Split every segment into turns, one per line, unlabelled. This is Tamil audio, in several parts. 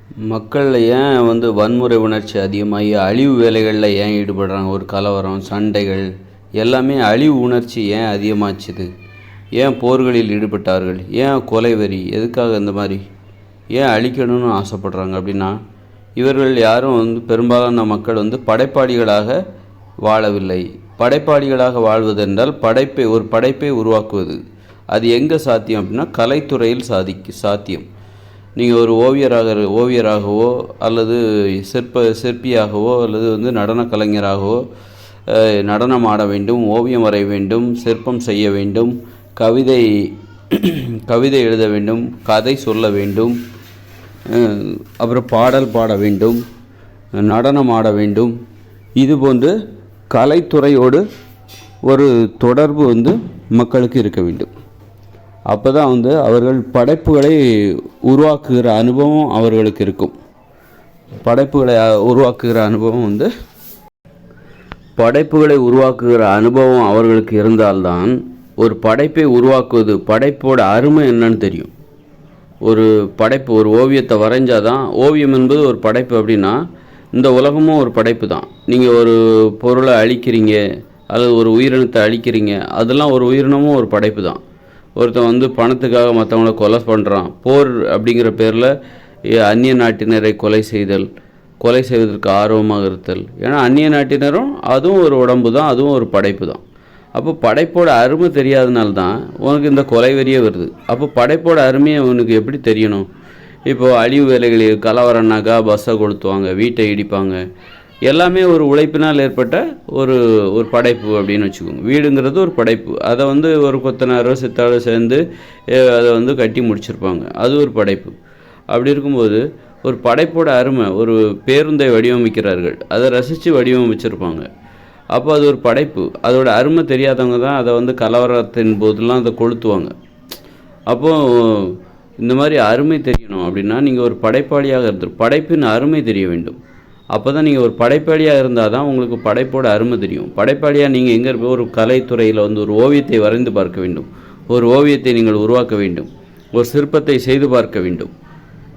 மக்கள் ஏன் வன்முறை உணர்ச்சி அதிகமாகி அழிவு வேலைகளில் ஏன் ஈடுபடுறாங்க? ஒரு கலவரம், சண்டைகள் எல்லாமே அழிவு உணர்ச்சி ஏன் அதிகமாச்சுது? ஏன் போர்களில் ஈடுபட்டார்கள்? ஏன் கொலைவெறி? எதுக்காக இந்த மாதிரி ஏன் அழிக்கணும்னு ஆசைப்படுறாங்க? அப்படின்னா இவர்கள் யாரும் பெரும்பாலான மக்கள் படைப்பாளிகளாக வாழவில்லை. படைப்பாளிகளாக வாழ்வதென்றால் ஒரு படைப்பை உருவாக்குவது. அது எங்கே சாத்தியம் அப்படின்னா கலைத்துறையில் சாத்தியம். நீங்கள் ஒரு ஓவியராகவோ அல்லது சிற்பியாகவோ அல்லது நடன கலைஞராகவோ நடனம் ஆட வேண்டும், ஓவியம் வரைய வேண்டும், சிற்பம் செய்ய வேண்டும், கவிதை எழுத வேண்டும், கதை சொல்ல வேண்டும், அப்புறம் பாடல் பாட வேண்டும், நடனம் ஆட வேண்டும். இதுபோன்று கலைத்துறையோடு ஒரு தொடர்பு மக்களுக்கு இருக்க வேண்டும். அப்போ தான் அவர்கள் படைப்புகளை உருவாக்குகிற அனுபவம் அவர்களுக்கு இருக்கும். படைப்புகளை உருவாக்குகிற அனுபவம் அவர்களுக்கு இருந்தால்தான் ஒரு படைப்பை உருவாக்குவது, படைப்போட அருமை என்னன்னு தெரியும். ஒரு ஓவியத்தை வரைஞ்சாதான், ஓவியம் என்பது ஒரு படைப்பு. அப்படின்னா இந்த உலகமும் ஒரு படைப்பு தான். நீங்கள் ஒரு பொருளை அழிக்கிறீங்க அல்லது ஒரு உயிரினத்தை அழிக்கிறீங்க, அதெல்லாம் ஒரு உயிரினமும் ஒரு படைப்பு தான். ஒருத்தன் பணத்துக்காக மற்றவங்கள கொலை பண்ணுறான். போர் அப்படிங்கிற பேரில் அந்நிய நாட்டினரை கொலை செய்வதற்கு ஆர்வமாக இருத்தல். ஏன்னா அந்நிய நாட்டினரும் அதுவும் ஒரு உடம்பு தான், அதுவும் ஒரு படைப்பு தான். அப்போ படைப்போட அருமை தெரியாதனால்தான் உனக்கு இந்த கொலைவெறியே வருது. அப்போ படைப்போட அருமையை உனக்கு எப்படி தெரியணும்? இப்போது அழிவு வேலைகளில் கலவரம்னாக்கா பஸ்ஸை கொளுத்துவாங்க, வீட்டை இடிப்பாங்க. எல்லாமே ஒரு உழைப்பினால் ஏற்பட்ட ஒரு படைப்பு அப்படின்னு வச்சுக்கோங்க. வீடுங்கிறது ஒரு படைப்பு. அதை ஒரு கொத்தனாரோ சித்தாரோ சேர்ந்து அதை கட்டி முடிச்சிருப்பாங்க. அது ஒரு படைப்பு. அப்படி இருக்கும்போது ஒரு படைப்போட அருமை, ஒரு பேருந்தை வடிவமைக்கிறார்கள், அதை ரசித்து வடிவமைச்சிருப்பாங்க. அப்போ அது ஒரு படைப்பு. அதோட அருமை தெரியாதவங்க தான் அதை கலவரத்தின் போதெல்லாம் அதை கொளுத்துவாங்க. அப்போது இந்த மாதிரி அருமை தெரியணும் அப்படின்னா நீங்கள் ஒரு படைப்பாளியாக படைப்பின் அருமை தெரிய வேண்டும். அப்போ தான் நீங்கள் ஒரு படைப்பாளியாக இருந்தால் தான் உங்களுக்கு படைப்போட அருமை தெரியும். படைப்பாளியாக நீங்கள் எங்கே இருப்போம்? ஒரு கலைத்துறையில் ஒரு ஓவியத்தை வரைந்து பார்க்க வேண்டும், ஒரு ஓவியத்தை நீங்கள் உருவாக்க வேண்டும், ஒரு சிற்பத்தை செய்து பார்க்க வேண்டும்,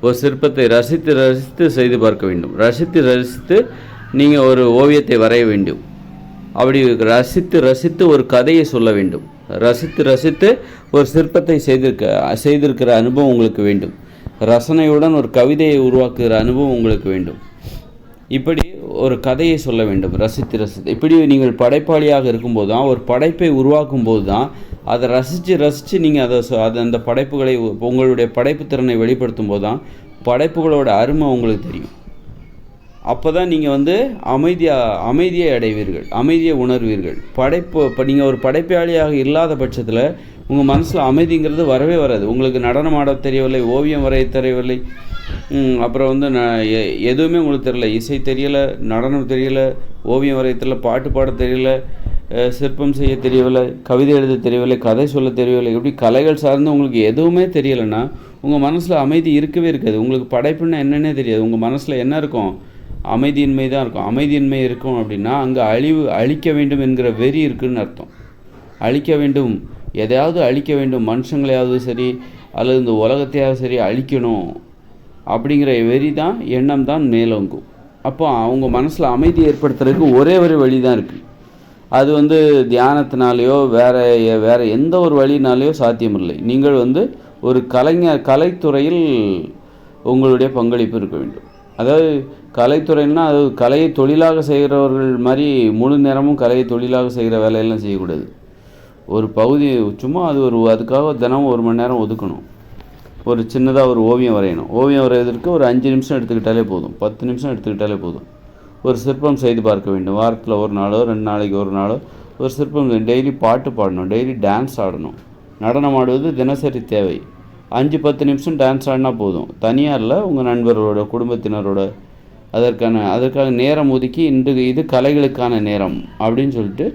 ஒரு சிற்பத்தை ரசித்து செய்து பார்க்க வேண்டும், ரசித்து நீங்கள் ஒரு ஓவியத்தை வரைய வேண்டும். அப்படி ரசித்து ஒரு கதையை சொல்ல வேண்டும், ரசித்து ஒரு சிற்பத்தை செய்திருக்கிற அனுபவம் உங்களுக்கு வேண்டும், ரசனையுடன் ஒரு கவிதையை உருவாக்குகிற அனுபவம் உங்களுக்கு வேண்டும். இப்படி ஒரு கதையை சொல்ல வேண்டும், ரசித்து. இப்படி நீங்கள் படைப்பாளியாக இருக்கும்போது தான், ஒரு படைப்பை உருவாக்கும் போது தான், அதை ரசித்து நீங்கள் அந்த படைப்புகளை, உங்களுடைய படைப்பு திறனை வெளிப்படுத்தும் போது தான் படைப்புகளோட அருமை உங்களுக்கு தெரியும். அப்போ தான் நீங்கள் அமைதியை அடைவீர்கள், அமைதியை உணர்வீர்கள். இப்போ நீங்கள் ஒரு படைப்பாளியாக இல்லாத பட்சத்தில் உங்கள் மனசில் அமைதிங்கிறது வரவே வராது. உங்களுக்கு நடனம் ஆட தெரியவில்லை, ஓவியம் வரைய தெரியவில்லை, அப்புறம் எதுவுமே உங்களுக்கு தெரியல, இசை தெரியலை, நடனம் தெரியலை, ஓவியம் வரைய தெரியல, பாட்டு பாட தெரியல, சிற்பம் செய்ய தெரியவில்லை, கவிதை எழுத தெரியவில்லை, கதை சொல்ல தெரியவில்லை. இப்படி கலைகள் சார்ந்து உங்களுக்கு எதுவுமே தெரியலைன்னா உங்கள் மனசில் அமைதி இருக்கவே இருக்காது. உங்களுக்கு படைப்புன்னா என்னன்னே தெரியாது. உங்கள் மனசில் என்ன இருக்கும்? அமைதியின்மை தான் இருக்கும். அமைதியின்மை இருக்கும் அப்படின்னா அங்கே அழிக்க வேண்டும் என்கிற வெறி இருக்குதுன்னு அர்த்தம். அழிக்க வேண்டும், எதையாவது அழிக்க வேண்டும், மனுஷங்களையாவது சரி அல்லது இந்த உலகத்தையாவது சரி அழிக்கணும் அப்படிங்கிற வெறி தான், எண்ணம் தான் மேலோங்கும். அப்போ அவங்க மனசில் அமைதி ஏற்படுத்துறதுக்கு ஒரே ஒரு வழி தான் இருக்குது. அது தியானத்தினாலேயோ வேறு எந்த ஒரு வழினாலேயோ சாத்தியமில்லை. நீங்கள் ஒரு கலைத்துறையில் உங்களுடைய பங்களிப்பு இருக்க வேண்டும். அதாவது கலைத்துறைன்னா அது கலையை தொழிலாக செய்கிறவர்கள் மாதிரி முழு நேரமும் கலையை தொழிலாக செய்கிற வேலையெல்லாம் செய்யக்கூடாது. ஒரு பகுதி சும்மா அதுக்காக தினமும் 1 மணி நேரம் ஒதுக்கணும். ஒரு சின்னதாக ஒரு ஓவியம் வரையணும். ஓவியம் வரைவதற்கு ஒரு 5 நிமிஷம் எடுத்துக்கிட்டாலே போதும், 10 நிமிஷம் எடுத்துக்கிட்டாலே போதும். ஒரு சிற்பம் செய்து பார்க்க வேண்டும். வாரத்தில் 1 நாளோ 2 நாளைக்கு 1 நாளோ ஒரு சிற்பம். டெய்லி பாட்டு பாடணும், டெய்லி டான்ஸ் ஆடணும். நடனம் ஆடுவது தினசரி தேவை. 5-10 நிமிஷம் டான்ஸ் ஆடினா போதும். தனியாக இல்லை, உங்கள் நண்பர்களோட, குடும்பத்தினரோட அதற்காக நேரம் ஒதுக்கி, இது கலைகளுக்கான நேரம் அப்படின்னு சொல்லிட்டு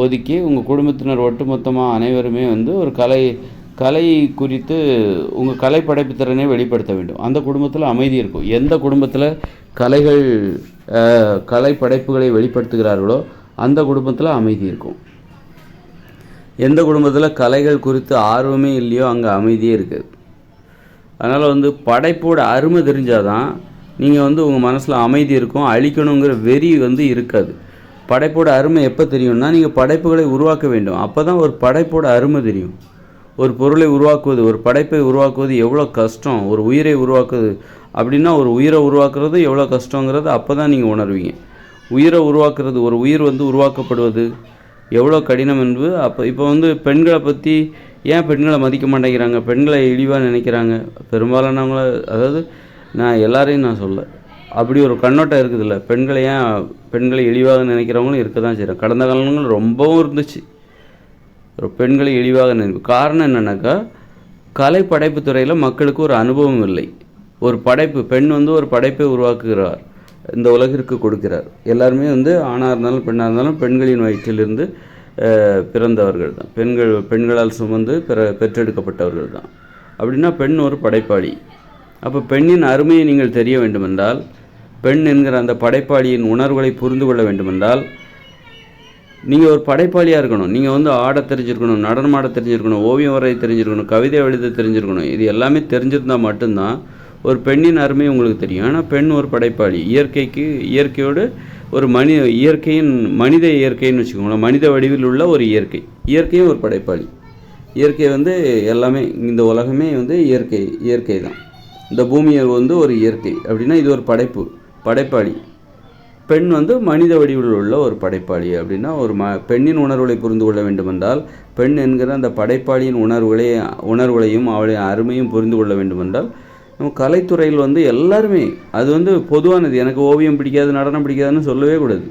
ஒதுக்கி உங்கள் குடும்பத்தினர் ஒட்டுமொத்தமாக அனைவருமே ஒரு கலை குறித்து உங்கள் கலை படைப்பு திறனை வெளிப்படுத்த வேண்டும். அந்த குடும்பத்தில் அமைதி இருக்கும். எந்த குடும்பத்தில் கலை படைப்புகளை வெளிப்படுத்துகிறார்களோ அந்த குடும்பத்தில் அமைதி இருக்கும். எந்த குடும்பத்தில் கலைகள் குறித்து ஆர்வமே இல்லையோ அங்கே அமைதியே இருக்காது. அதனால் வந்து படைப்போட அருமை தெரிஞ்சால் தான் நீங்கள் வந்து உங்கள் மனசில் அமைதி இருக்கும், அழிக்கணுங்கிற வெறி வந்து இருக்காது. படைப்போட அருமை எப்போ தெரியும்னா நீங்கள் படைப்புகளை உருவாக்க வேண்டும். அப்போ தான் ஒரு படைப்போட அருமை தெரியும். ஒரு பொருளை உருவாக்குவது, ஒரு படைப்பை உருவாக்குவது எவ்வளோ கஷ்டம், ஒரு உயிரை உருவாக்குவது அப்படின்னா ஒரு உயிரை உருவாக்குறது எவ்வளோ கஷ்டங்கிறது அப்போ தான் நீங்கள் உணர்வீங்க. உயிரை உருவாக்குறது, ஒரு உயிர் வந்து உருவாக்கப்படுவது எவ்வளோ கடினம் என்பது அப்போ. இப்போ வந்து பெண்களை பற்றி ஏன் பெண்களை மதிக்க மாட்டேங்கிறாங்க, பெண்களை இழிவாக நினைக்கிறாங்க பெரும்பாலானவங்கள, அதாவது நான் எல்லாரையும் நான் சொல்ல, அப்படி ஒரு கண்ணோட்டம் இருக்குதுல்ல. பெண்களை இழிவாக நினைக்கிறவங்களும் இருக்க தான் செய்கிறாங்க. கடந்த காலங்களும் ரொம்பவும் இருந்துச்சு ஒரு பெண்களை இழிவாக நினைப்பு. காரணம் என்னென்னாக்கா, கலை படைப்பு துறையில் மக்களுக்கு ஒரு அனுபவம் இல்லை. ஒரு படைப்பு, பெண் வந்து ஒரு படைப்பை உருவாக்குகிறார், இந்த உலகிற்கு கொடுக்கிறார். எல்லாருமே வந்து ஆணாக இருந்தாலும் பெண்ணாக இருந்தாலும் பெண்களின் வயிற்றிலிருந்து பிறந்தவர்கள் தான், பெண்களால் சுமந்து பெற்றெடுக்கப்பட்டவர்கள் தான். அப்படின்னா பெண் ஒரு படைப்பாளி. அப்போ பெண்ணின் அருமையை நீங்கள் தெரிய வேண்டுமென்றால், பெண் என்கிற அந்த படைப்பாளியின் உணர்வுகளை புரிந்து கொள்ள வேண்டுமென்றால் நீங்கள் ஒரு படைப்பாளியாக இருக்கணும். நீங்கள் வந்து ஆட தெரிஞ்சிருக்கணும், நடனம் ஆட தெரிஞ்சிருக்கணும், ஓவியம் வரைய தெரிஞ்சிருக்கணும், கவிதை எழுத தெரிஞ்சிருக்கணும். இது எல்லாமே தெரிஞ்சிருந்தால் மட்டும்தான் ஒரு பெண்ணின் அருமை உங்களுக்கு தெரியும். ஆனால் பெண் ஒரு படைப்பாளி. இயற்கையோடு ஒரு இயற்கையின் மனித இயற்கைன்னு வச்சுக்கோங்களேன், மனித வடிவில் உள்ள ஒரு இயற்கையும் ஒரு படைப்பாளி. இயற்கை வந்து எல்லாமே, இந்த உலகமே வந்து இயற்கை தான். இந்த பூமியை வந்து ஒரு இயற்கை அப்படின்னா இது ஒரு படைப்பாளி. பெண் வந்து மனித வடிவில் உள்ள ஒரு படைப்பாளி அப்படின்னா ஒரு பெண்ணின் உணர்வுகளை புரிந்து கொள்ள வேண்டுமென்றால், பெண் என்கிற அந்த படைப்பாளியின் உணர்வுகளையும் அவளுடைய அருமையும் புரிந்து கொள்ள வேண்டுமென்றால், நம்ம கலைத்துறையில் வந்து எல்லாருமே, அது வந்து பொதுவானது. எனக்கு ஓவியம் பிடிக்காது, நடனம் பிடிக்காதுன்னு சொல்லவே கூடாது.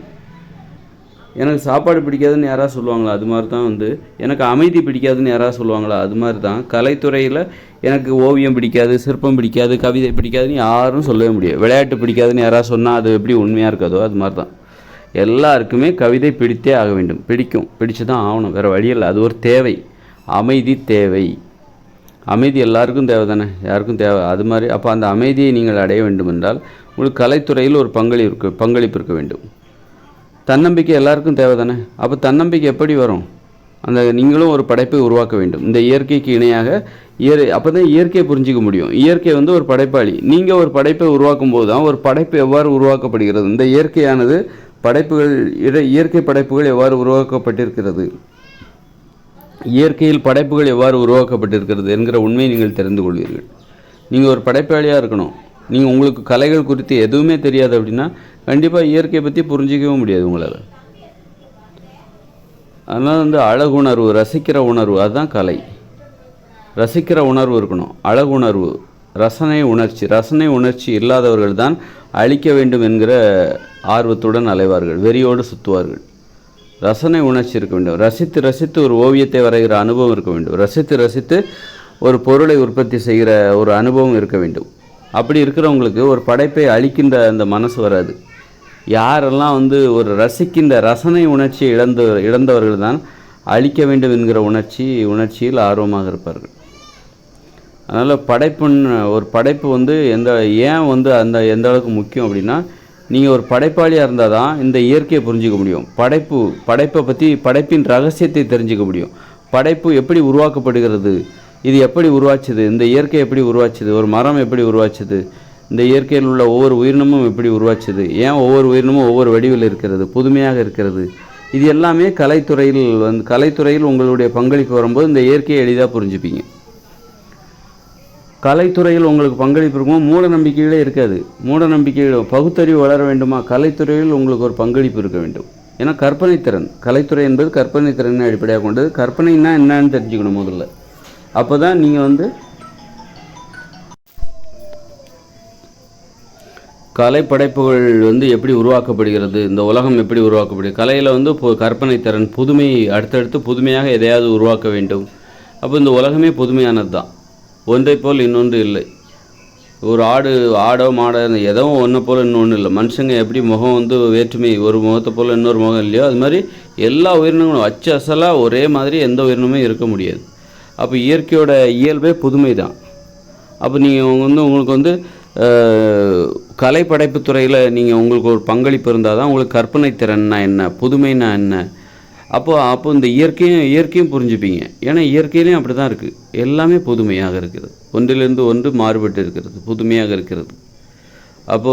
எனக்கு சாப்பாடு பிடிக்காதுன்னு யாராவது சொல்லுவாங்களா? அது மாதிரி தான் வந்து எனக்கு அமைதி பிடிக்காதுன்னு யாராவது சொல்லுவாங்களா? அது மாதிரி தான் கலைத்துறையில் எனக்கு ஓவியம் பிடிக்காது, சிற்பம் பிடிக்காது, கவிதை பிடிக்காதுன்னு யாரும் சொல்லவே முடியாது. விளையாட்டு பிடிக்காதுன்னு யாராவது சொன்னால் அது எப்படி உண்மையாக இருக்காதோ அது மாதிரி தான் எல்லாருக்குமே கவிதை பிடித்தே ஆக வேண்டும். பிடிச்சு தான் ஆகணும், வேறு வழி இல்லை. அது ஒரு தேவை, அமைதி தேவை. அமைதி எல்லாருக்கும் தேவை தானே, யாருக்கும் தேவை. அது மாதிரி அப்போ அந்த அமைதியை நீங்கள் அடைய வேண்டும் என்றால் உங்களுக்கு கலைத்துறையில் ஒரு பங்களிப்பு இருக்க வேண்டும். தன்னம்பிக்கை எல்லாருக்கும் தேவை தானே. அப்போ தன்னம்பிக்கை எப்படி வரும்? நீங்களும் ஒரு படைப்பை உருவாக்க வேண்டும் இந்த இயற்கைக்கு இணையாக. அப்போ தான் இயற்கையை புரிஞ்சிக்க முடியும். இயற்கை வந்து ஒரு படைப்பாளி. நீங்கள் ஒரு படைப்பை உருவாக்கும் போது தான் ஒரு படைப்பு எவ்வாறு உருவாக்கப்படுகிறது, இந்த இயற்கையானது இயற்கை படைப்புகள் எவ்வாறு உருவாக்கப்பட்டிருக்கிறது, இயற்கையில் படைப்புகள் எவ்வாறு உருவாக்கப்பட்டிருக்கிறது என்கிற உண்மையை நீங்கள் தெரிந்து கொள்வீர்கள். நீங்கள் ஒரு படைப்பாளியாக இருக்கணும். நீங்கள் உங்களுக்கு கலைகள் குறித்து எதுவுமே தெரியாது அப்படின்னா கண்டிப்பாக இயற்கையை பற்றி புரிஞ்சிக்கவும் முடியாது உங்களால். அதனால் வந்து அழகுணர்வு, ரசிக்கிற உணர்வு, அதுதான் கலை. ரசிக்கிற உணர்வு இருக்கணும், அழகுணர்வு, ரசனை உணர்ச்சி இல்லாதவர்கள் தான் அழிக்க வேண்டும் என்கிற ஆர்வத்துடன் அலைவார்கள், வெறியோடு சுற்றுவார்கள். ரசனை உணர்ச்சி இருக்க வேண்டும். ரசித்து ஒரு ஓவியத்தை வரைகிற அனுபவம் இருக்க வேண்டும். ரசித்து ஒரு பொருளை உற்பத்தி செய்கிற ஒரு அனுபவம் இருக்க வேண்டும். அப்படி இருக்கிறவங்களுக்கு ஒரு படைப்பை அழிக்கின்ற அந்த மனசு வராது. யாரெல்லாம் வந்து ஒரு ரசனை உணர்ச்சியை இழந்தவர்கள் தான் அழிக்க வேண்டும் என்கிற உணர்ச்சியில் ஆர்வமாக இருப்பார்கள். அதனால் ஒரு படைப்பு வந்து ஏன் வந்து எந்த அளவுக்கு முக்கியம் அப்படின்னா, நீங்கள் ஒரு படைப்பாளியாக இருந்தால் தான் இந்த இயற்கையை புரிஞ்சிக்க முடியும். படைப்பை பற்றி, படைப்பின் ரகசியத்தை தெரிஞ்சிக்க முடியும். படைப்பு எப்படி உருவாக்கப்படுகிறது, இது எப்படி உருவாச்சுது, இந்த இயற்கை எப்படி உருவாச்சுது, ஒரு மரம் எப்படி உருவாச்சுது, இந்த இயற்கையில் உள்ள ஒவ்வொரு உயிரினமும் எப்படி உருவாச்சுது, ஏன் ஒவ்வொரு உயிரினமும் ஒவ்வொரு வடிவில் இருக்கிறது, புதுமையாக இருக்கிறது. இது எல்லாமே கலைத்துறையில் உங்களுடைய பங்களிப்பு வரும்போது இந்த இயற்கையை எளிதாக புரிஞ்சுப்பீங்க. கலைத்துறையில் உங்களுக்கு பங்களிப்பு இருக்கும்போது மூட நம்பிக்கைகளே இருக்காது. பகுத்தறிவு வளர வேண்டுமா, கலைத்துறையில் உங்களுக்கு ஒரு பங்களிப்பு இருக்க வேண்டும். ஏன்னா கலைத்துறை என்பது கற்பனை திறனை அடிப்படையாக கொண்டது. கற்பனைன்னா என்னன்னு தெரிஞ்சுக்கணும் முதல்ல. அப்போ தான் நீங்கள் வந்து கலை படைப்புகள் வந்து எப்படி உருவாக்கப்படுகிறது, இந்த உலகம் எப்படி உருவாக்கப்படுகிறது. கலையில் வந்து கற்பனை திறன், புதுமை, அடுத்தடுத்து புதுமையாக எதையாவது உருவாக்க வேண்டும். அப்போ இந்த உலகமே புதுமையானது தான், ஒன்றை போல் இன்னொன்று இல்லை. ஒரு ஆடோ மாடோ ஏதோ ஒன்றை போல் இன்னொன்று இல்லை. மனுஷங்க எப்படி முகம் வந்து வேற்றுமை, ஒரு முகத்தை போல் இன்னொரு முகம் இல்லையோ அது மாதிரி எல்லா உயிரினங்களும் அசலாக ஒரே மாதிரி எந்த உயிரினமும் இருக்க முடியாது. அப்போ இயற்கையோட இயல்பே புதுமை தான். அப்போ நீங்கள் உங்களுக்கு வந்து கலை படைப்பு துறையில் உங்களுக்கு ஒரு பங்களிப்பு இருந்தால் தான் உங்களுக்கு கற்பனை திறன்னா என்ன, புதுமைனா என்ன, அப்போ இந்த இயற்கையும் புரிஞ்சுப்பீங்க. ஏன்னா இயற்கையிலையும் அப்படி தான் இருக்குது. எல்லாமே புதுமையாக இருக்கிறது, ஒன்றிலிருந்து ஒன்று மாறுபட்டு இருக்கிறது, புதுமையாக இருக்கிறது. அப்போ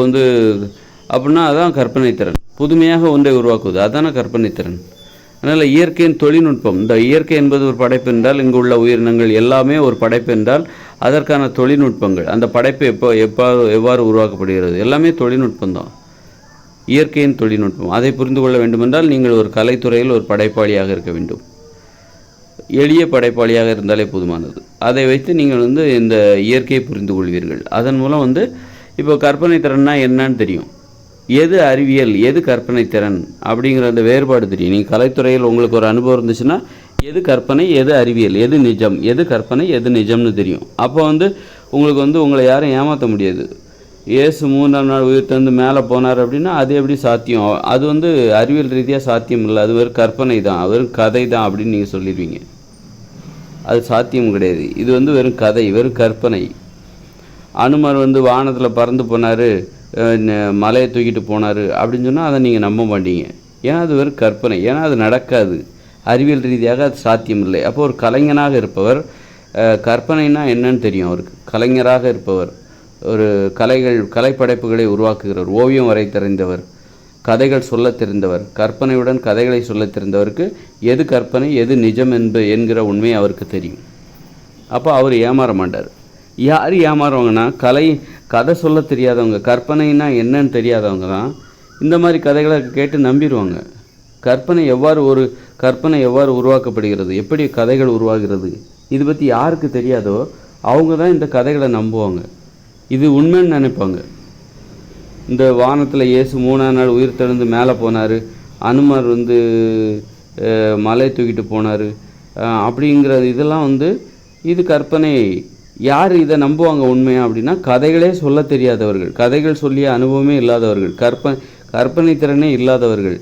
அப்படின்னா அதான் கற்பனை திறன், புதுமையாக ஒன்றை உருவாக்குவது, அதான கற்பனை திறன். அதனால் இயற்கையின் தொழில்நுட்பம், இந்த இயற்கை என்பது ஒரு படைப்பு என்றால், இங்கு உள்ள உயிரினங்கள் எல்லாமே ஒரு படைப்பு என்றால் அதற்கான தொழில்நுட்பங்கள், அந்த படைப்பு எவ்வாறு உருவாக்கப்படுகிறது, எல்லாமே தொழில்நுட்பம்தான், இயற்கையின் தொழில்நுட்பம். அதை புரிந்து கொள்ள வேண்டுமென்றால் நீங்கள் ஒரு கலைத்துறையில் ஒரு படைப்பாளியாக இருக்க வேண்டும். எளிய படைப்பாளியாக இருந்தாலே போதுமானது. அதை வைத்து நீங்கள் இந்த இயற்கையை புரிந்து கொள்வீர்கள். அதன் மூலம் இப்போ கற்பனை திறன்னா என்னன்னு தெரியும், எது அறிவியல் எது கற்பனை திறன் அப்படிங்கிற அந்த வேறுபாடு தெரியும். நீங்கள் கலைத்துறையில் உங்களுக்கு ஒரு அனுபவம் இருந்துச்சுன்னா எது கற்பனை எது அறிவியல், எது நிஜம், எது கற்பனை எது நிஜம்னு தெரியும். அப்போ உங்களுக்கு உங்களை யாரும் ஏமாற்ற முடியாது. இயேசு 3ஆம் நாள் உயிர்த்தெழுந்து மேலே போனார் அப்படின்னா அது எப்படி சாத்தியம், அது அறிவியல் ரீதியாக சாத்தியம் இல்லை, அது வெறும் கற்பனை தான், வெறும் கதை தான் அப்படின்னு நீங்கள் சொல்லிடுவீங்க. அது சாத்தியம் கிடையாது. இது வெறும் கதை, வெறும் கற்பனை. அனுமர் வானத்தில் பறந்து போனார், மலையை தூக்கிட்டு போனார் அப்படின்னு சொன்னால் அதை நீங்கள் நம்ப மாட்டீங்க. ஏன்னா அது வெறும் கற்பனை, ஏன்னா அது நடக்காது, அறிவியல் ரீதியாக அது சாத்தியம் இல்லை. அப்போ ஒரு கலைஞனாக இருப்பவர் கற்பனைனா என்னன்னு தெரியும் அவருக்கு. கலைஞராக இருப்பவர் ஒரு கலைப்படைப்புகளை உருவாக்குகிறவர், ஓவியம் வரை தெரிந்தவர், கதைகள் சொல்ல தெரிந்தவர், கற்பனையுடன் கதைகளை சொல்ல தெரிந்தவருக்கு எது கற்பனை எது நிஜம் என்கிற உண்மை அவருக்கு தெரியும். அப்போ அவர் ஏமாற மாட்டார். யார் ஏமாறுவாங்கன்னா கதை சொல்ல தெரியாதவங்க, கற்பனைனா என்னன்னு தெரியாதவங்க தான் இந்த மாதிரி கதைகளை கேட்டு நம்பிடுவாங்க. கற்பனை எவ்வாறு உருவாக்கப்படுகிறது, எப்படி கதைகள் உருவாகிறது, இது பற்றி யாருக்கு தெரியாதோ அவங்க தான் இந்த கதைகளை நம்புவாங்க, இது உண்மைன்னு நினைப்பாங்க. இந்த வானத்தில் இயேசு 3ஆம் நாள் உயிர்த்தெழுந்து மேலே போனார், அனுமர் மலை தூக்கிட்டு போனார் அப்படிங்கிறது இதெல்லாம் இது கற்பனை. யார் இதை நம்புவாங்க உண்மையா அப்படின்னா கதைகளே சொல்ல தெரியாதவர்கள், கதைகள் சொல்லிய அனுபவமே இல்லாதவர்கள், கற்பனை திறனே இல்லாதவர்கள்,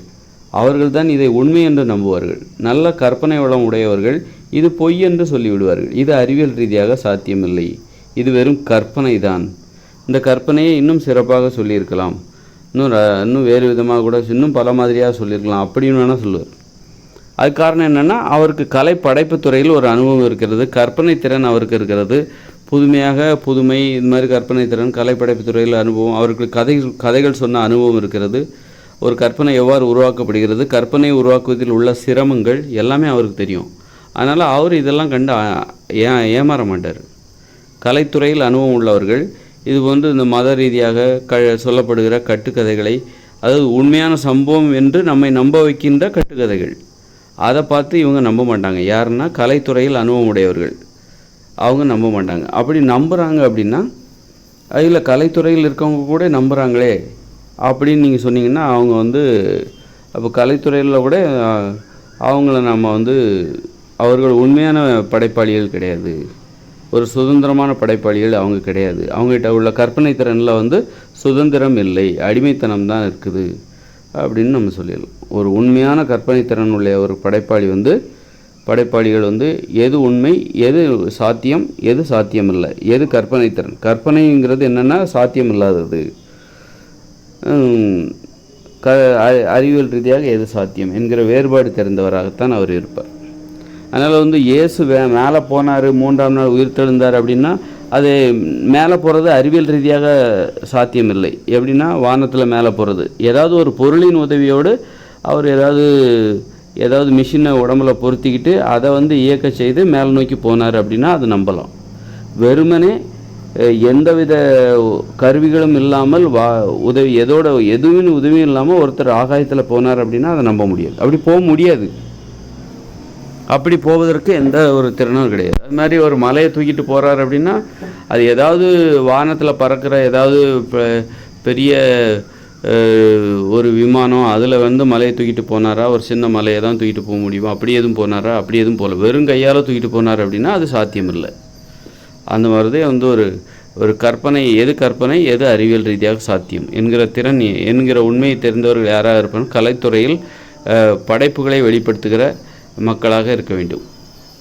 அவர்கள் தான் இதை உண்மை என்று நம்புவார்கள். நல்ல கற்பனை வளம் உடையவர்கள் இது பொய் என்று சொல்லிவிடுவார்கள். இது அறிவியல் ரீதியாக சாத்தியமில்லை, இது வெறும் கற்பனை தான். இந்த கற்பனையை இன்னும் சிறப்பாக சொல்லியிருக்கலாம், இன்னும் வேறு விதமாக கூட இன்னும் பல மாதிரியாக சொல்லியிருக்கலாம் அப்படின்னு வேணால் சொல்லுவார். அது காரணம் என்னென்னா அவருக்கு கலை படைப்பு துறையில் ஒரு அனுபவம் இருக்கிறது, கற்பனை திறன் அவருக்கு இருக்கிறது, புதுமை இந்த மாதிரி கற்பனை திறன் கலைப்படைப்பு துறையில் அனுபவம், அவருக்கு கதைகள் சொன்ன அனுபவம் இருக்கிறது. ஒரு கற்பனை எவ்வாறு உருவாக்கப்படுகிறது, கற்பனை உருவாக்குவதில் உள்ள சிரமங்கள் எல்லாமே அவருக்கு தெரியும். அதனால் அவர் இதெல்லாம் கண்டு ஏமாற மாட்டார். கலைத்துறையில் அனுபவம் உள்ளவர்கள் இது இந்த மத ரீதியாக சொல்லப்படுகிற கட்டுக்கதைகளை, அதாவது உண்மையான சம்பவம் என்று நம்மை நம்ப வைக்கின்ற கட்டுக்கதைகள், அதை பார்த்து இவங்க நம்ப மாட்டாங்க. யாருன்னா கலைத்துறையில் அனுபவம் உடையவர்கள், அவங்க நம்ப மாட்டாங்க. அப்படி நம்புகிறாங்க அப்படின்னா அதில் கலைத்துறையில் இருக்கவங்க கூட நம்புகிறாங்களே அப்படின்னு நீங்கள் சொன்னீங்கன்னா அவங்க அப்போ கலைத்துறையில் கூட அவங்கள நம்ம அவர்கள் உண்மையான படைப்பாளிகள் கிடையாது, ஒரு சுதந்திரமான படைப்பாளிகள் அவங்க கிடையாது, அவங்ககிட்ட உள்ள கற்பனை திறனில் சுதந்திரம் இல்லை, அடிமைத்தனம் தான் இருக்குது அப்படின்னு நம்ம சொல்லிடலாம். ஒரு உண்மையான கற்பனை திறன் உள்ள ஒரு படைப்பாளிகள் எது உண்மை எது சாத்தியம் எது சாத்தியம் இல்லை, எது கற்பனை திறன், கற்பனைங்கிறது என்னென்னா சாத்தியம் இல்லாதது, அறிவியல் ரீதியாக எது சாத்தியம் என்கிற வேறுபாடு தெரிந்தவராகத்தான் அவர் இருப்பார். அதனால் இயேசு மேலே போனார் 3ஆம் நாள் உயிர்த்தெழுந்தார் அப்படின்னா அது மேலே போகிறது அறிவியல் ரீதியாக சாத்தியம் இல்லை. எப்படின்னா வானத்தில் மேலே போகிறது ஏதாவது ஒரு பொருளின் உதவியோடு அவர் ஏதாவது மிஷினை உடம்புல பொருத்திக்கிட்டு அதை இயக்க செய்து மேலே நோக்கி போனார் அப்படின்னா அது நம்பலாம். வெறுமனே எந்தவித கருவிகளும் இல்லாமல் எதுவும் உதவியும் இல்லாமல் ஒருத்தர் ஆகாயத்தில் போனார் அப்படின்னா அதை நம்ப முடியாது, அப்படி போக முடியாது, அப்படி போவதற்கு எந்த ஒரு திறனும் கிடையாது. அது மாதிரி ஒரு மலையை தூக்கிட்டு போகிறார் அப்படின்னா அது ஏதாவது வானத்தில் பறக்கிற ஏதாவது பெரிய ஒரு விமானம் அதில் மலையை தூக்கிட்டு போனாரா, ஒரு சின்ன மலையை தான் தூக்கிட்டு போக முடியுமா, அப்படி எதுவும் போனாரா, அப்படி எதுவும் போகல, வெறும் கையால் தூக்கிட்டு போனார் அப்படின்னா அது சாத்தியமில்லை. அந்த மாதிரிதே ஒரு கற்பனை எது அறிவியல் ரீதியாக சாத்தியம் என்கிற திறன் என்கிற உண்மையை தெரிந்தவர்கள் யாராக இருப்பாங்க, கலைத்துறையில் படைப்புகளை வெளிப்படுத்துகிற மக்களாக இருக்க வேண்டும்,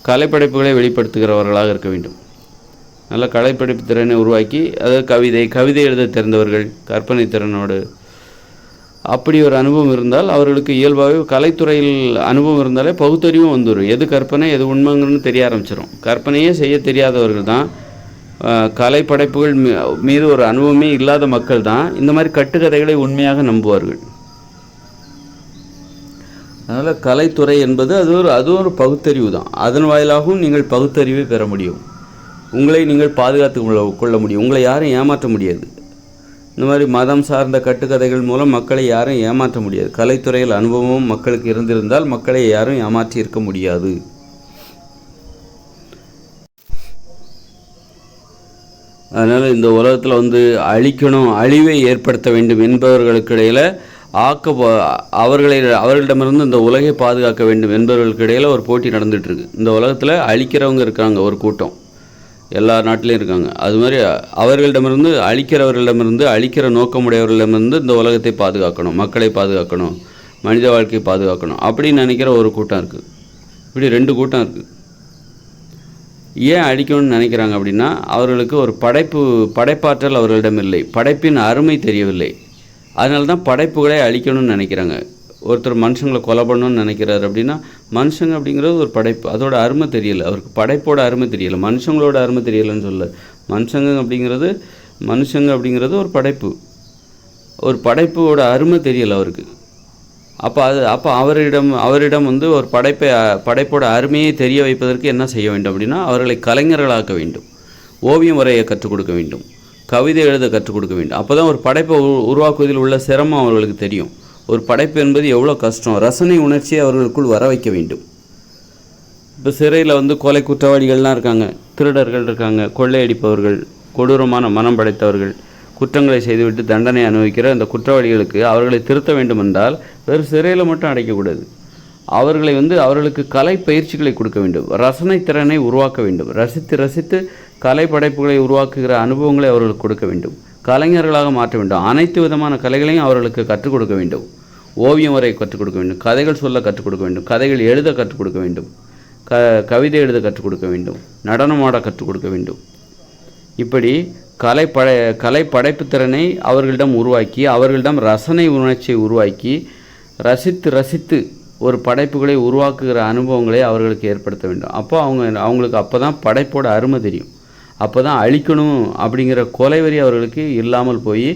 கலைப்படைப்புகளை வெளிப்படுத்துகிறவர்களாக இருக்க வேண்டும். நல்ல கலைப்படைப்பு திறனை உருவாக்கி, அதாவது கவிதை எழுத தெரிந்தவர்கள், கற்பனை திறனோடு அப்படி ஒரு அனுபவம் இருந்தால் அவர்களுக்கு இயல்பாகவே கலைத்துறையில் அனுபவம் இருந்தாலே பகுத்தறிவும் வந்துடும். எது கற்பனை எது உண்மைங்கன்னு தெரிய ஆரம்பிச்சிடும். கற்பனையே செய்ய தெரியாதவர்கள் தான், கலை படைப்புகள் மீது ஒரு அனுபவமே இல்லாத மக்கள் தான் இந்த மாதிரி கட்டுக்கதைகளை உண்மையாக நம்புவார்கள். அதனால் கலைத்துறை என்பது அது ஒரு பகுத்தறிவு தான். அதன் வாயிலாகவும் நீங்கள் பகுத்தறிவை பெற முடியும். உங்களை நீங்கள் பாதுகாத்து கொள்ள முடியும். உங்களை யாரும் ஏமாற்ற முடியாது. இந்த மாதிரி மதம் சார்ந்த கட்டுக்கதைகள் மூலம் மக்களை யாரும் ஏமாற்ற முடியாது. கலைத்துறையில் அனுபவமும் மக்களுக்கு இருந்திருந்தால் மக்களை யாரும் ஏமாற்றி இருக்க முடியாது. அதனால் இந்த உலகத்தில் அழிக்கணும், அழிவை ஏற்படுத்த வேண்டும் என்பவர்களுக்கு இடையில் அவர்களிடமிருந்து இந்த உலகை பாதுகாக்க வேண்டும் என்பவர்களுக்கு இடையில் ஒரு போட்டி நடந்துகிட்ருக்கு. இந்த உலகத்தில் அழிக்கிறவங்க இருக்காங்க ஒரு கூட்டம், எல்லா நாட்டிலையும் இருக்காங்க. அது மாதிரி அழிக்கிறவர்களிடமிருந்து அழிக்கிற நோக்கமுடையவர்களிடமிருந்து இந்த உலகத்தை பாதுகாக்கணும், மக்களை பாதுகாக்கணும், மனித வாழ்க்கையை பாதுகாக்கணும் அப்படின்னு நினைக்கிற ஒரு கூட்டம் இருக்குது. இப்படி 2 கூட்டம் இருக்குது. ஏன் அழிக்கணும்னு நினைக்கிறாங்க அப்படின்னா, அவர்களுக்கு ஒரு படைப்பாற்றல் அவர்களிடம் இல்லை, படைப்பின் அருமை தெரியவில்லை. அதனால தான் படைப்புகளை அழிக்கணும்னு நினைக்கிறாங்க. ஒருத்தர் மனுஷங்களை கொலை பண்ணணும்னு நினைக்கிறாரு அப்படின்னா, மனுஷங்க அப்படிங்கிறது ஒரு படைப்பு, அதோட அருமை தெரியலை அவருக்கு, படைப்போட அருமை தெரியலை, மனுஷங்களோட அருமை தெரியலைன்னு சொல்ல. மனுஷங்க அப்படிங்கிறது ஒரு படைப்பு, ஒரு படைப்போட அருமை தெரியலை அவருக்கு. அப்போ அவரிடம் ஒரு படைப்போட அருமையை தெரிய வைப்பதற்கு என்ன செய்ய வேண்டும் அப்படின்னா, அவர்களை கலைஞர்களாக்க வேண்டும், ஓவியம் வரைய கற்றுக் கொடுக்க வேண்டும், கவிதை எழுத கற்றுக் கொடுக்க வேண்டும். அப்போ தான் ஒரு படைப்பை உருவாக்குவதில் உள்ள சிரமம் அவர்களுக்கு தெரியும். ஒரு படைப்பு என்பது எவ்வளோ கஷ்டம், ரசனை உணர்ச்சியை அவர்களுக்குள் வர வைக்க வேண்டும். இப்போ சிறையில் கொலை குற்றவாளிகள்லாம் இருக்காங்க, திருடர்கள் இருக்காங்க, கொள்ளையடிப்பவர்கள், கொடூரமான மனம் படைத்தவர்கள், குற்றங்களை செய்துவிட்டு தண்டனை அனுபவிக்கிற அந்த குற்றவாளிகளுக்கு அவர்களை திருத்த வேண்டும் என்றால் வெறும் சிறையில் மட்டும் அடைக்கக்கூடாது. அவர்களுக்கு கலை பயிற்சிகளை கொடுக்க வேண்டும், ரசனை திறனை உருவாக்க வேண்டும், ரசித்து கலை படைப்புகளை உருவாக்குகிற அனுபவங்களை அவர்களுக்கு கொடுக்க வேண்டும், கலைஞர்களாக மாற்ற வேண்டும், அனைத்து விதமான கலைகளையும் அவர்களுக்கு கற்றுக் கொடுக்க வேண்டும், ஓவியம் வரை கற்றுக் கொடுக்க வேண்டும், கதைகள் சொல்ல கற்றுக் கொடுக்க வேண்டும், கதைகள் எழுத கற்றுக் கொடுக்க வேண்டும், கவிதை எழுத கற்றுக் கொடுக்க வேண்டும், நடனமாட கற்றுக் கொடுக்க வேண்டும். இப்படி கலை படைப்பு திறனை அவர்களிடம் உருவாக்கி, அவர்களிடம் ரசனை உணர்ச்சியை உருவாக்கி, ரசித்து ஒரு படைப்புகளை உருவாக்குகிற அனுபவங்களை அவர்களுக்கு ஏற்படுத்த வேண்டும். அவங்களுக்கு அப்போ தான் படைப்போட அருமை தெரியும். அப்போ தான் அழிக்கணும் அப்படிங்கிற கொலைவெறி அவர்களுக்கு இல்லாமல் போய்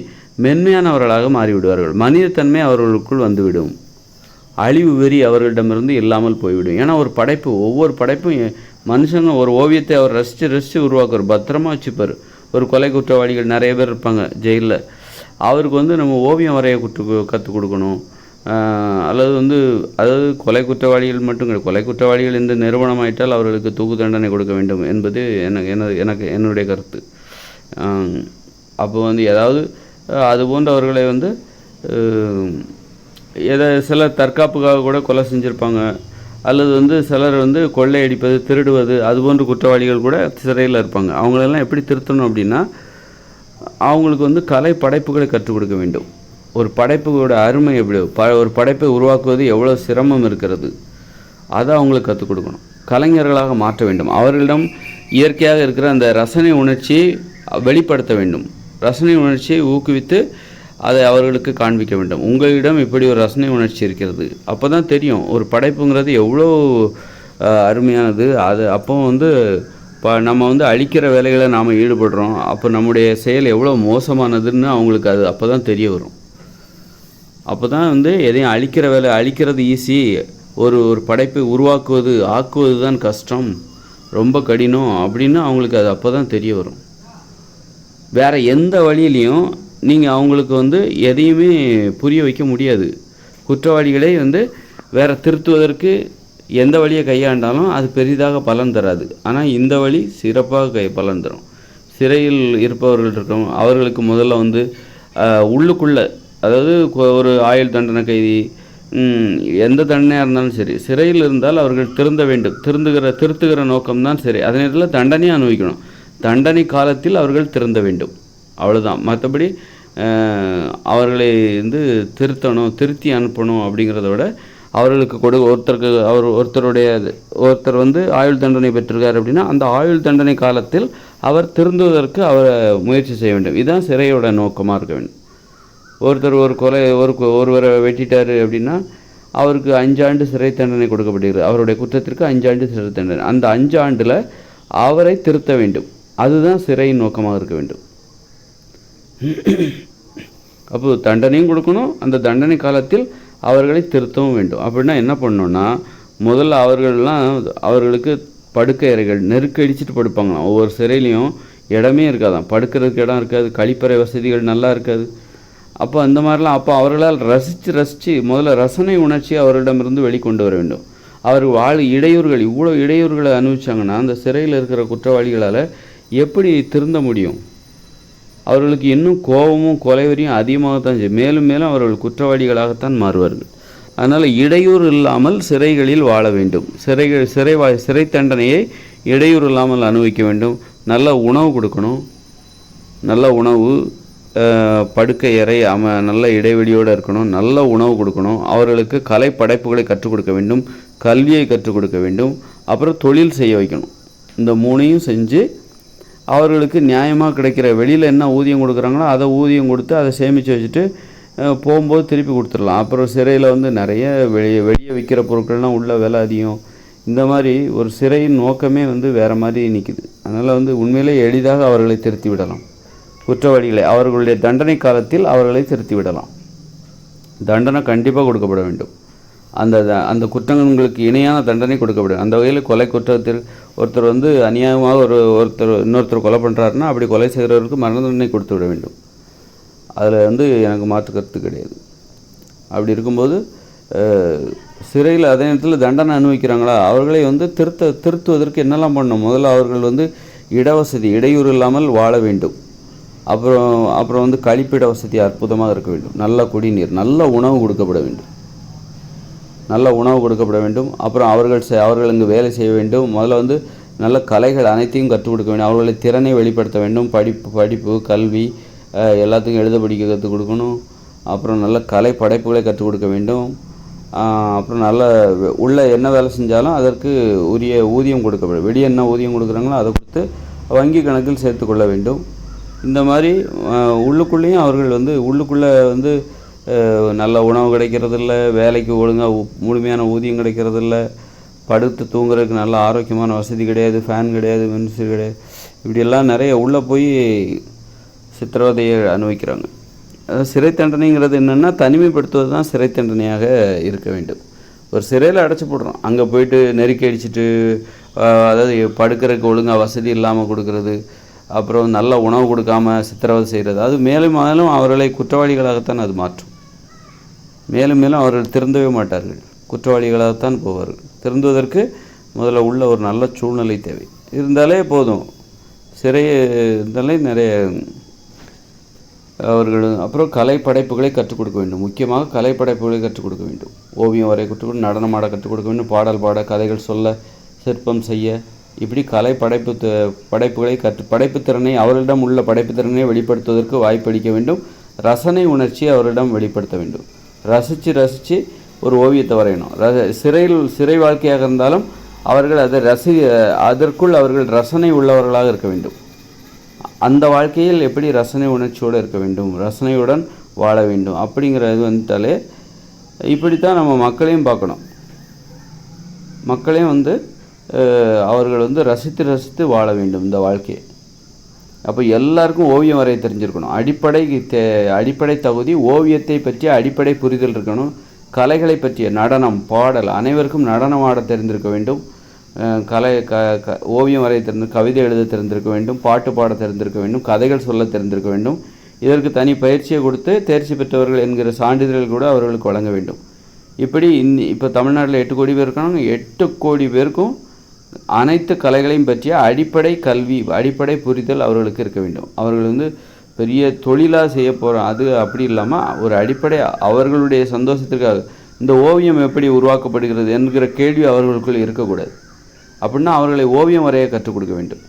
மென்மையானவர்களாக மாறிவிடுவார்கள். மனிதத்தன்மை அவர்களுக்குள் வந்துவிடும், அழிவு வெறி அவர்களிடமிருந்து இல்லாமல் போய்விடும். ஏன்னா ஒவ்வொரு படைப்பும் மனுஷங்க ஒரு ஓவியத்தை அவர் ரசித்து உருவாக்குவார், பத்திரமா வச்சுப்பார். ஒரு கொலை குற்றவாளிகள் நிறைய பேர் இருப்பாங்க ஜெயிலில், அவருக்கு நம்ம ஓவியம் வரைய கற்றுக் கொடுக்கணும். அதாவது கொலை குற்றவாளிகள் மட்டும் கிடையாது, கொலை குற்றவாளிகள் இந்த நிறுவனமாயிட்டால் அவர்களுக்கு தூக்கு தண்டனை கொடுக்க வேண்டும் என்பது என்னுடைய கருத்து. அப்போ ஏதாவது அது போன்றவர்களை சிலர் தற்காப்புக்காக கூட கொலை செஞ்சுருப்பாங்க, அல்லது சிலர் கொள்ளையடிப்பது, திருடுவது, அதுபோன்ற குற்றவாளிகள் கூட சிறையில் இருப்பாங்க. அவங்களெல்லாம் எப்படி திருத்தணும் அப்படின்னா, அவங்களுக்கு கலை படைப்புகளை கற்றுக் கொடுக்க வேண்டும். ஒரு படைப்புகளோட அருமை எப்படி, ஒரு படைப்பை உருவாக்குவது எவ்வளோ சிரமம் இருக்கிறது, அதை அவங்களுக்கு கற்றுக் கொடுக்கணும், கலைஞர்களாக மாற்ற வேண்டும். அவர்களிடம் இயற்கையாக இருக்கிற அந்த ரசனை உணர்ச்சியை வெளிப்படுத்த வேண்டும், ரசனை உணர்ச்சியை ஊக்குவித்து அதை அவர்களுக்கு காண்பிக்க வேண்டும். உங்களிடம் இப்படி ஒரு ரசனை உணர்ச்சி இருக்கிறது, அப்போ தான் தெரியும் ஒரு படைப்புங்கிறது எவ்வளோ அருமையானது. அப்போ நம்ம அழிக்கிற வேலைகளை நாம் ஈடுபடுறோம், அப்போ நம்முடைய செயல் எவ்வளோ மோசமானதுன்னு அவங்களுக்கு அப்போ தான் தெரிய வரும். அப்போ தான் எதையும் அழிக்கிறது ஈஸி, ஒரு படைப்பை ஆக்குவது தான் கஷ்டம், ரொம்ப கடினம் அப்படின்னு அவங்களுக்கு அப்போ தான் தெரிய வரும். வேறு எந்த வழியிலையும் நீங்கள் அவங்களுக்கு எதையுமே புரிய வைக்க முடியாது. குற்றவாளிகளை வேறு திருத்துவதற்கு எந்த வழியை கையாண்டாலும் அது பெரிதாக பலன் தராது. ஆனால் இந்த வழி சிறப்பாக பலன் தரும். சிறையில் இருப்பவர்கள் இருக்கும், அவர்களுக்கு முதல்ல உள்ளுக்குள்ளே, அதாவது ஒரு ஆயுள் தண்டனை கைதி, எந்த தண்டனையாக இருந்தாலும் சரி, சிறையில் இருந்தால் அவர்கள் திருந்த வேண்டும். திருத்துகிற நோக்கம்தான் சரி. அதே நேரத்தில் தண்டனையும் அனுபவிக்கணும். தண்டனை காலத்தில் அவர்கள் திருந்த வேண்டும், அவ்வளோதான். மற்றபடி அவர்களை திருத்தி அனுப்பணும் அப்படிங்கிறத விட, அவர்களுக்கு ஒருத்தர் ஆயுள் தண்டனை பெற்றிருக்கார் அப்படின்னா அந்த ஆயுள் தண்டனை காலத்தில் அவர் திருந்துவதற்கு முயற்சி செய்ய வேண்டும். இதுதான் சிறையோட நோக்கமாக இருக்க வேண்டும். ஒருத்தர் ஒருவரை வெட்டிட்டார் அப்படின்னா அவருக்கு 5 ஆண்டு சிறை தண்டனை கொடுக்கப்படுகிறது. அவருடைய குற்றத்திற்கு 5 ஆண்டு சிறை தண்டனை. அந்த 5 ஆண்டில் அவரை திருத்த வேண்டும். அதுதான் சிறையின் நோக்கமாக இருக்க வேண்டும். அப்போது தண்டனையும் கொடுக்கணும், அந்த தண்டனை காலத்தில் அவர்களை திருத்தவும் வேண்டும். அப்படின்னா என்ன பண்ணணும்னா, முதல்ல அவர்களுக்கு படுக்கை அறைகள் நெருக்கடிச்சிட்டு படுப்பாங்களாம். ஒவ்வொரு சிறையிலையும் இடமே இருக்காதான், படுக்கிறதுக்கு இடம் இருக்காது, கழிப்பறை வசதிகள் நல்லா இருக்காது. அப்போ அந்த மாதிரிலாம் அவர்களால் ரசித்து முதல்ல ரசனை உணர்ச்சி அவர்களிடமிருந்து வெளிக்கொண்டு வர வேண்டும். அவர்கள் இவ்வளோ இடையூறுகளை அனுபவிச்சாங்கன்னா அந்த சிறையில் இருக்கிற குற்றவாளிகளால் எப்படி திருந்த முடியும்? அவர்களுக்கு இன்னும் கோபமும் கொலைவரியும் அதிகமாகத்தான் செய்யும். மேலும் மேலும் அவர்கள் குற்றவாளிகளாகத்தான் மாறுவார்கள். அதனால் இடையூறு இல்லாமல் சிறைகளில் வாழ வேண்டும். சிறை தண்டனையை இடையூறு இல்லாமல் அனுபவிக்க வேண்டும். நல்ல உணவு கொடுக்கணும். நல்ல உணவு, படுக்கை அறை நல்ல இடைவெளியோடு இருக்கணும். நல்ல உணவு கொடுக்கணும். அவர்களுக்கு கலை படைப்புகளை கற்றுக் கொடுக்க வேண்டும். கல்வியை கற்றுக் கொடுக்க வேண்டும். அப்புறம் தொழில் செய்ய வைக்கணும். இந்த 3ஐயும் செஞ்சு அவர்களுக்கு நியாயமாக கிடைக்கிற வெளியில் என்ன ஊதியம் கொடுக்குறாங்களோ அதை ஊதியம் கொடுத்து அதை சேமித்து வச்சுட்டு போகும்போது திருப்பி கொடுத்துடலாம். அப்புறம் சிறையில் நிறைய வெளியே விற்கிற பொருட்கள்லாம் உள்ள விலை அதிகம். இந்த மாதிரி ஒரு சிறையின் நோக்கமே வேறு மாதிரி நிற்குது. அதனால் உண்மையிலே எளிதாக அவர்களை திருத்தி விடலாம். குற்றவாளிகளை அவர்களுடைய தண்டனை காலத்தில் அவர்களை திருத்தி விடலாம். தண்டனை கண்டிப்பாக கொடுக்கப்பட வேண்டும். அந்த குற்றங்களுக்கு இணையான தண்டனை கொடுக்கப்படும். அந்த வகையில் கொலை குற்றத்தில் ஒருத்தர் அநியாயமாக இன்னொருத்தர் கொலை பண்ணுறாருன்னா அப்படி கொலை செய்கிறவருக்கு மரண தண்டனை கொடுத்து விட வேண்டும். அதில் எனக்கு மாற்று கருத்து கிடையாது. அப்படி இருக்கும்போது சிறையில் அதே நேரத்தில் தண்டனை அனுபவிக்கிறாங்களா அவர்களை திருத்துவதற்கு என்னெல்லாம் பண்ணணும்? முதல்ல அவர்கள் இடவசதி இடையூறு இல்லாமல் வாழ வேண்டும். அப்புறம் கழிப்பிட வசதி அற்புதமாக இருக்க வேண்டும். நல்ல குடிநீர், நல்ல உணவு கொடுக்கப்பட வேண்டும். அப்புறம் அவர்கள் இங்கு வேலை செய்ய வேண்டும். முதல்ல நல்ல கலைகள் அனைத்தையும் கற்றுக் கொடுக்க வேண்டும். அவர்களை திறனை வெளிப்படுத்த வேண்டும். படிப்பு கல்வி எல்லாத்துக்கும் எழுத படிக்க கற்றுக் கொடுக்கணும். அப்புறம் நல்ல கலை படைப்புகளை கற்றுக் கொடுக்க வேண்டும். அப்புறம் நல்ல என்ன வேலை செஞ்சாலும் அதற்கு உரிய ஊதியம் கொடுக்கப்படும். வெளியே என்ன ஊதியம் கொடுக்குறாங்களோ அதை கொடுத்து வங்கி கணக்கில் சேர்த்து கொள்ள வேண்டும். இந்த மாதிரி உள்ளுக்குள்ளேயும் அவர்கள் உள்ளுக்குள்ளே நல்ல உணவு கிடைக்கிறதில்ல, வேலைக்கு ஒழுங்காக முழுமையான ஊதியம் கிடைக்கிறதில்ல, படுத்து தூங்குறதுக்கு நல்ல ஆரோக்கியமான வசதி கிடையாது, ஃபேன் கிடையாது, மின்சரி கிடையாது. இப்படியெல்லாம் நிறைய உள்ளே போய் சித்திரவதையை அனுபவிக்கிறாங்க. சிறை தண்டனைங்கிறது என்னென்னா தனிமைப்படுத்துவது தான் சிறை தண்டனையாக இருக்க வேண்டும். ஒரு சிறையில் அடைச்சி போடுறோம், அங்கே போயிட்டு நெருக்கி அடிச்சுட்டு அதாவது படுக்கிறதுக்கு ஒழுங்காக வசதி இல்லாமல் கொடுக்கறது, அப்புறம் நல்ல உணவு கொடுக்காமல் சித்திரவதை செய்கிறது, அது மேலும் மேலும் அவர்களை குற்றவாளிகளாகத்தான் அது மாற்றும். மேலும் மேலும் அவர்கள் திருந்தவே மாட்டார்கள், குற்றவாளிகளாகத்தான் போவார்கள். திருந்துவதற்கு முதல்ல உள்ள ஒரு நல்ல சூழ்நிலை தேவை இருந்தாலே போதும். சிறை இருந்தாலே நிறைய அவர்கள் அப்புறம் கலை படைப்புகளை கற்றுக் கொடுக்க வேண்டும். முக்கியமாக கலை படைப்புகளை கற்றுக் கொடுக்க வேண்டும். ஓவியம் வரைய கற்றுக் கொடுக்க, நடனமாட கற்றுக் கொடுக்க வேண்டும், பாடல் பாட, கதைகள் சொல்ல, சிற்பம் செய்ய, இப்படி கலை படைப்புகளை படைப்பு திறனை அவர்களிடம் உள்ள படைப்பு திறனை வெளிப்படுத்துவதற்கு வாய்ப்பளிக்க வேண்டும். ரசனை உணர்ச்சியை அவர்களிடம் வெளிப்படுத்த வேண்டும். ரசித்து ஒரு ஓவியத்தை வரையணும். சிறை வாழ்க்கையாக இருந்தாலும் அவர்கள் அதற்குள் அவர்கள் ரசனை உள்ளவர்களாக இருக்க வேண்டும். அந்த வாழ்க்கையில் எப்படி ரசனை உணர்ச்சியோடு இருக்க வேண்டும், ரசனையுடன் வாழ வேண்டும் அப்படிங்கிறது வந்துட்டாலே இப்படித்தான் நம்ம மக்களையும் பார்க்கணும். மக்களையும் அவர்கள் ரசித்து வாழ வேண்டும் இந்த வாழ்க்கையை. அப்போ எல்லாருக்கும் ஓவியம் வரைய தெரிஞ்சிருக்கணும். அடிப்படை தகுதி ஓவியத்தை பற்றிய அடிப்படை புரிதல் இருக்கணும். கலைகளை பற்றிய நடனம், பாடல், அனைவருக்கும் நடனம் ஆட தெரிந்திருக்க வேண்டும். ஓவியம் வரைய கவிதை எழுத தெரிந்திருக்க வேண்டும், பாட்டு பாட தெரிந்திருக்க வேண்டும், கதைகள் சொல்ல தெரிந்திருக்க வேண்டும். இதற்கு தனி பயிற்சியை கொடுத்து தேர்ச்சி பெற்றவர்கள் என்கிற சான்றிதழ்கள் கூட அவர்களுக்கு வழங்க வேண்டும். இப்படி இப்போ தமிழ்நாட்டில் 8 கோடி பேர் இருக்காங்க. 8 கோடி பேருக்கும் அனைத்து கலைகளையும் பற்றிய அடிப்படை கல்வி, அடிப்படை புரிதல் அவர்களுக்கு இருக்க வேண்டும். அவர்கள் பெரிய தொழிலாக செய்ய போகிறோம் அது அப்படி இல்லாமல் ஒரு அடிப்படை அவர்களுடைய சந்தோஷத்திற்காக இந்த ஓவியம் எப்படி உருவாக்கப்படுகிறது என்கிற கேள்வி அவர்களுக்குள் இருக்கக்கூடாது. அப்படின்னா அவர்களை ஓவியம் வரைய கற்றுக் கொடுக்க வேண்டும்.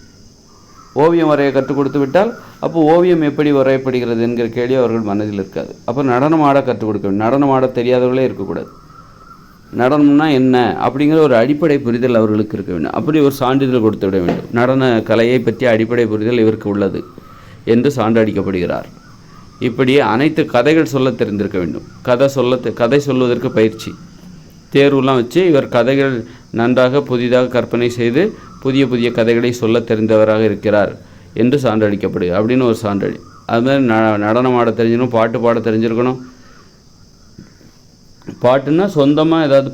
ஓவியம் வரைய கற்றுக் கொடுத்து விட்டால் அப்போ ஓவியம் எப்படி வரையப்படுகிறது என்கிற கேள்வி அவர்கள் மனதில் இருக்காது. அப்போ நடனம் ஆட கற்றுக் கொடுக்க வேண்டும். நடனம் ஆட தெரியாதவர்களே இருக்கக்கூடாது. நடனம்னா என்ன அப்படிங்கிற ஒரு அடிப்படை புரிதல் அவர்களுக்கு இருக்க வேண்டும். அப்படி ஒரு சான்றிதழ் கொடுத்து விட வேண்டும். நடன கலையை பற்றிய அடிப்படை புரிதல் இவருக்கு உள்ளது என்று சான்றடிக்கப்படுகிறார். இப்படி அனைத்து கதைகள் சொல்ல தெரிந்திருக்க வேண்டும். கதை சொல்வதற்கு பயிற்சி தேர்வுலாம் வச்சு இவர் கதைகள் நன்றாக புதிதாக கற்பனை செய்து புதிய புதிய கதைகளை சொல்ல தெரிந்தவராக இருக்கிறார் என்று சான்றளிக்கப்படுது அப்படின்னு ஒரு சான்றளி. அதுமாதிரி நடனம் ஆட தெரிஞ்சிருக்கணும், பாட்டு பாட தெரிஞ்சிருக்கணும். பாட்டுன்னா சொந்தமாக ஏதாவது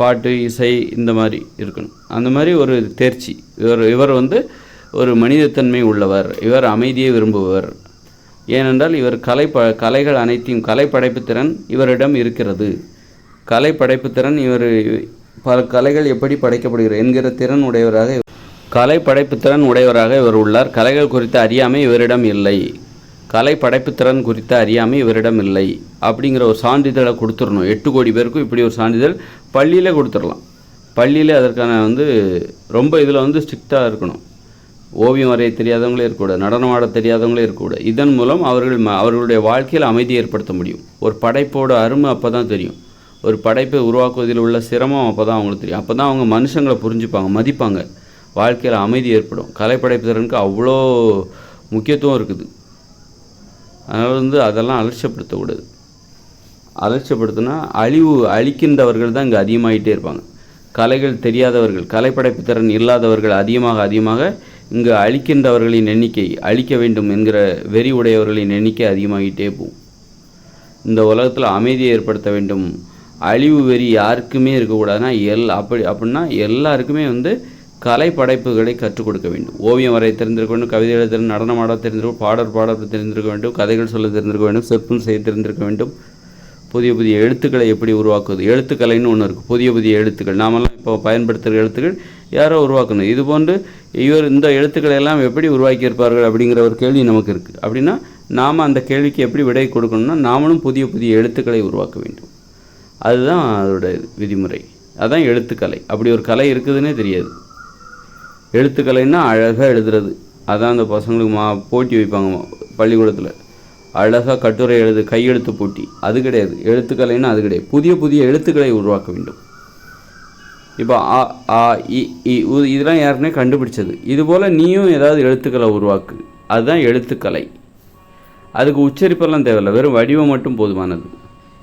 பாட்டு இசை இந்த மாதிரி இருக்கணும். அந்த மாதிரி ஒரு தேர்ச்சி. இவர் ஒரு மனிதத்தன்மை உள்ளவர். இவர் அமைதியை விரும்புபவர். ஏனென்றால் இவர் கலைகள் அனைத்தையும் கலைப்படைப்புத்திறன் இவரிடம் இருக்கிறது. கலைப்படைப்புத்திறன் பல கலைகள் எப்படி படைக்கப்படுகிறது என்கிற திறன் உடையவராக கலைப்படைப்புத்திறன் உடையவராக இவர் உள்ளார். கலைகள் குறித்த அறியாமை இவரிடம் இல்லை. கலைப்படைப்புத்திறன் குறித்த அறியாமை இவரிடம் இல்லை அப்படிங்கிற ஒரு சான்றிதழை கொடுத்துடணும். 8 கோடி பேருக்கும் இப்படி ஒரு சான்றிதழ் பள்ளியிலே கொடுத்துடலாம். பள்ளியிலே அதற்கான ரொம்ப இதில் ஸ்ட்ரிக்டாக இருக்கணும். ஓவியம் வரைய தெரியாதவங்களே இருக்கக்கூடாது, நடனம் ஆட தெரியாதவங்களே இருக்கக்கூடாது. இதன் மூலம் அவர்களுடைய வாழ்க்கையில் அமைதியை ஏற்படுத்த முடியும். ஒரு படைப்போட அருமை அப்போ தான் தெரியும். ஒரு படைப்பை உருவாக்குவதில் உள்ள சிரமம் அப்போ தான் அவங்களுக்கு தெரியும். அப்போ தான் அவங்க மனுஷங்களை புரிஞ்சுப்பாங்க, மதிப்பாங்க. வாழ்க்கையில் அமைதி ஏற்படும். கலைப்படைப்பு திறனுக்கு அவ்வளோ முக்கியத்துவம் இருக்குது. அதனால் அதெல்லாம் அலட்சியப்படுத்தக்கூடாது. அலட்சியப்படுத்தினா அழிக்கின்றவர்கள் தான் இங்கே அதிகமாகிட்டே இருப்பாங்க. கலைகள் தெரியாதவர்கள், கலைப்படைப்பு திறன் இல்லாதவர்கள் அதிகமாக இங்கு அழிக்கின்றவர்களின் எண்ணிக்கை, அழிக்க வேண்டும் என்கிற வெறி உடையவர்களின் எண்ணிக்கை அதிகமாகிட்டே போகும். இந்த உலகத்தில் அமைதியை ஏற்படுத்த வேண்டும். அழிவு வெறி யாருக்குமே இருக்கக்கூடாதுன்னா அப்படின்னா எல்லாருக்குமே கலை படைப்புகளை கற்றுக் கொடுக்க வேண்டும். ஓவியம் வரைய தெரிந்திருக்க வேண்டும், கவிதை எழுத தெரிந்து, நடனம் ஆட தெரிந்திருக்க, பாட தெரிந்திருக்க வேண்டும், கதைகள் சொல்ல தெரிந்திருக்க வேண்டும், சிற்பம் செய்ய தெரிந்திருக்க வேண்டும். புதிய புதிய எழுத்துக்களை எப்படி உருவாக்குவது, எழுத்துக்கலைன்னு ஒன்று இருக்குது. புதிய எழுத்துக்கள் நாமெல்லாம் இப்போ பயன்படுத்துகிற எழுத்துக்கள் யாரோ உருவாக்கணும். இதுபோன்று இந்த எழுத்துக்களை எல்லாம் எப்படி உருவாக்கியிருப்பார்கள் அப்படிங்கிற ஒரு கேள்வி நமக்கு இருக்குது. அப்படின்னா நாம் அந்த கேள்விக்கு எப்படி விடை கொடுக்கணும்னா நாமளும் புதிய எழுத்துக்களை உருவாக்க வேண்டும். அதுதான் அதோட விதிமுறை. அதுதான் எழுத்துக்கலை. அப்படி ஒரு கலை இருக்குதுன்னே தெரியாது. எழுத்துக்கலைன்னா அழகாக எழுதுறது. அதான் அந்த பசங்களுக்கு போட்டி வைப்பாங்க பள்ளிக்கூடத்தில். அழகாக கட்டுரை கையெழுத்து போட்டி. அது கிடையாது. எழுத்துக்கலைன்னா அது கிடையாது. புதிய எழுத்துக்களை உருவாக்க வேண்டும். இப்போ இதெல்லாம் யாருன்னே கண்டுபிடிச்சது. இதுபோல் நீயும் ஏதாவது எழுத்துக்களை உருவாக்கு. அதுதான் எழுத்துக்கலை. அதுக்கு உச்சரிப்பெல்லாம் தேவையில்லை. வெறும் வடிவம் மட்டும் போதுமானது.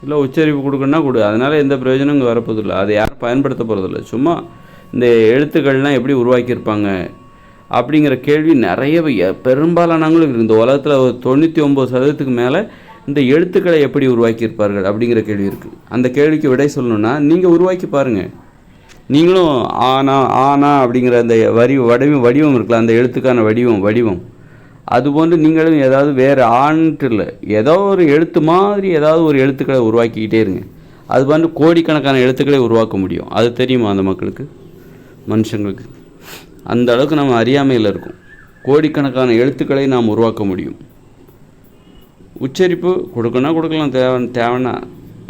இல்லை உச்சரிப்பு கொடுக்கணுன்னா கொடு. அதனால் எந்த பிரயோஜனம் இங்கே வரப்போதில்லை. அதை யாரும் பயன்படுத்த போகிறதில்ல. சும்மா இந்த எழுத்துக்கள்லாம் எப்படி உருவாக்கியிருப்பாங்க அப்படிங்கிற கேள்வி நிறைய பெரும்பாலானவங்களும் இருக்குது. இந்த உலகத்தில் 99% மேலே இந்த எழுத்துக்களை எப்படி உருவாக்கியிருப்பார்கள் அப்படிங்கிற கேள்வி இருக்குது. அந்த கேள்விக்கு விடை சொல்லணுன்னா நீங்கள் உருவாக்கி பாருங்கள். நீங்களும் ஆனா அப்படிங்கிற அந்த வடிவம் இருக்குல்ல, அந்த எழுத்துக்கான வடிவம் அதுபோன்று நீங்களும் ஏதாவது வேறு ஆண்ட்டு இல்லை, ஏதோ ஒரு எழுத்து மாதிரி ஏதாவது ஒரு எழுத்துக்களை உருவாக்கிக்கிட்டே இருங்க. அது போன்று கோடிக்கணக்கான எழுத்துக்களை உருவாக்க முடியும். அது தெரியுமா அந்த மக்களுக்கு, மனுஷங்களுக்கு? அந்த அளவுக்கு நம்ம அறியாமையில் இருக்கும். கோடிக்கணக்கான எழுத்துக்களை நாம் உருவாக்க முடியும். உச்சரிப்பு கொடுக்கலாம், தேவைன்னா.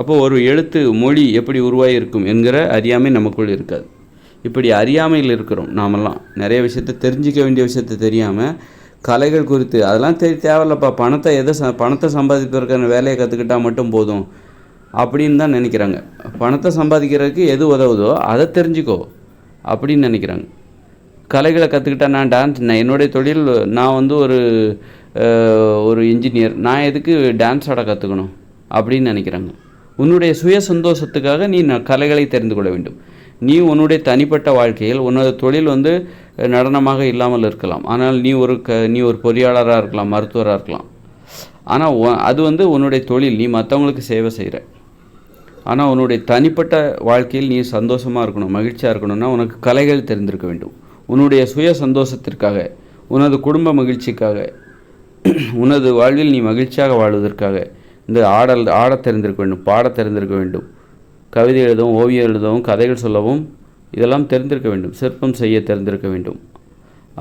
அப்போது ஒரு எழுத்து மொழி எப்படி உருவாகி இருக்கும் என்கிற அறியாமை நமக்குள் இருக்காது. இப்படி அறியாமையில் இருக்கிறோம் நாமெல்லாம். நிறைய விஷயத்தை தெரிஞ்சிக்க வேண்டிய விஷயத்தை தெரியாமல் கலைகள் குறித்து அதெல்லாம் தேவையில்லப்பா, பணத்தை சம்பாதிப்பதற்கான வேலையை கற்றுக்கிட்டால் மட்டும் போதும் அப்படின்னு தான் நினைக்கிறாங்க. பணத்தை சம்பாதிக்கிறதுக்கு எது உதவுதோ அதை தெரிஞ்சுக்கோ அப்படின்னு நினைக்கிறாங்க. கலைகளை கற்றுக்கிட்டா நான் என்னுடைய தொழில், நான் ஒரு இன்ஜினியர், நான் எதுக்கு டான்ஸ் ஆட கற்றுக்கணும் அப்படின்னு நினைக்கிறாங்க. உன்னுடைய சுய சந்தோஷத்துக்காக நீ கலைகளை தெரிந்து கொள்ள வேண்டும். நீ உன்னுடைய தனிப்பட்ட வாழ்க்கையில் உன்னோட தொழில் நடனமாக இல்லாமல் இருக்கலாம். ஆனால் நீ ஒரு பொறியாளராக இருக்கலாம், மருத்துவராக இருக்கலாம். ஆனால் அது உன்னுடைய தொழில், நீ மற்றவங்களுக்கு சேவை செய்கிற. ஆனால் உன்னுடைய தனிப்பட்ட வாழ்க்கையில் நீ சந்தோஷமாக இருக்கணும், மகிழ்ச்சியாக இருக்கணும்னா உனக்கு கலைகள் தெரிந்திருக்க வேண்டும். உன்னுடைய சுய சந்தோஷத்திற்காக, உனது குடும்ப மகிழ்ச்சிக்காக, உனது வாழ்வில் நீ மகிழ்ச்சியாக வாழ்வதற்காக இந்த ஆட தெரிந்திருக்க வேண்டும், பாட தெரிந்திருக்க வேண்டும், கவிதை எழுதவும், ஓவியம் எழுதவும், கதைகள் சொல்லவும் இதெல்லாம் தெரிந்திருக்க வேண்டும், சிற்பம் செய்ய தெரிந்திருக்க வேண்டும்.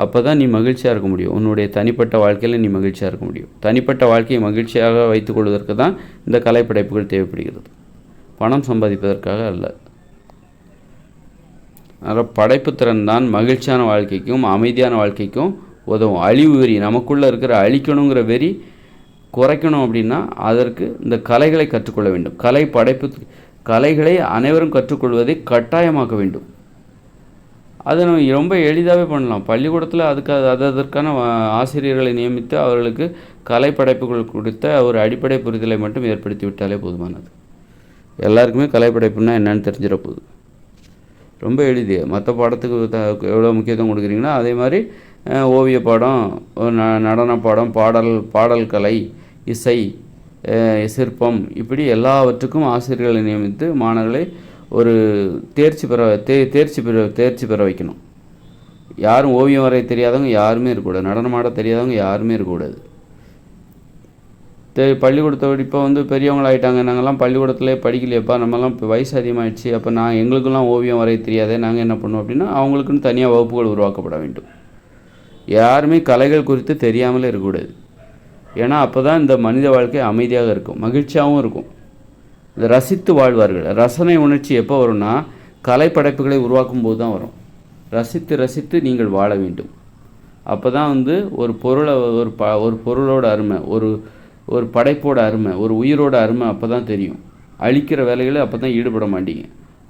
அப்போ தான் நீ மகிழ்ச்சியாக இருக்க முடியும். உன்னுடைய தனிப்பட்ட வாழ்க்கையில் நீ மகிழ்ச்சியாக இருக்க முடியும். தனிப்பட்ட வாழ்க்கையை மகிழ்ச்சியாக வைத்துக் கொள்வதற்கு தான் இந்த கலைப்படைப்புகள் தேவைப்படுகிறது, பணம் சம்பாதிப்பதற்காக அல்ல. அதனால் படைப்புத்திறன் தான் மகிழ்ச்சியான வாழ்க்கைக்கும் அமைதியான வாழ்க்கைக்கும் உதவும். அழிவு வெறி, நமக்குள்ளே இருக்கிற அழிக்கணுங்கிற வெறி குறைக்கணும் அப்படின்னா அதற்கு இந்த கலைகளை கற்றுக்கொள்ள வேண்டும். கலைகளை அனைவரும் கற்றுக்கொள்வதை கட்டாயமாக்க வேண்டும். அதை நம்ம ரொம்ப எளிதாகவே பண்ணலாம். பள்ளிக்கூடத்தில் அதற்கான ஆசிரியர்களை நியமித்து அவர்களுக்கு கலை படைப்புகள் குறித்த ஒரு அடிப்படை புரிதலை மட்டும் ஏற்படுத்தி விட்டாலே போதுமானது. எல்லாருக்குமே கலைப்படைப்புன்னா என்னன்னு தெரிஞ்சிட போகுது. ரொம்ப எளிது. மற்ற பாடத்துக்கு எவ்வளோ முக்கியத்துவம் கொடுக்குறீங்கன்னா அதே மாதிரி ஓவிய பாடம், நடன பாடம், பாடல் கலை, இசை, சிற்பம், இப்படி எல்லாவற்றுக்கும் ஆசிரியர்களை நியமித்து மாணவர்களை ஒரு தேர்ச்சி பெற வைக்கணும். யாரும் ஓவியம் வரைய தெரியாதவங்க யாருமே இருக்கக்கூடாது, நடனம் ஆட தெரியாதவங்க யாருமே இருக்கக்கூடாது. பள்ளிக்கூடத்தை விட இப்போ பெரியவங்களாயிட்டாங்க, நாங்கள்லாம் பள்ளிக்கூடத்துலேயே படிக்கலையப்பா, நம்மலாம் இப்போ வயசு அதிகமாகிடுச்சு, அப்போ எங்களுக்கெல்லாம் ஓவியம் வரைய தெரியாதே, நாங்கள் என்ன பண்ணுவோம் அப்படின்னா அவங்களுக்குன்னு தனியாக வகுப்புகள் உருவாக்கப்பட வேண்டும். யாருமே கலைகள் குறித்து தெரியாமலே இருக்கக்கூடாது. ஏன்னா அப்போ தான் இந்த மனித வாழ்க்கை அமைதியாக இருக்கும், மகிழ்ச்சியாகவும் இருக்கும். இந்த ரசித்து வாழ்வார்கள். ரசனை உணர்ச்சி எப்போ வரும்னா கலை படைப்புகளை உருவாக்கும் போது தான் வரும். ரசித்து நீங்கள் வாழ வேண்டும். அப்போ தான் ஒரு பொருளை ஒரு பொருளோட அருமை, ஒரு படைப்போட அருமை, ஒரு உயிரோட அருமை அப்போ தான் தெரியும். அழிக்கிற வேலைகளை அப்போ தான் ஈடுபட மாட்டீங்க.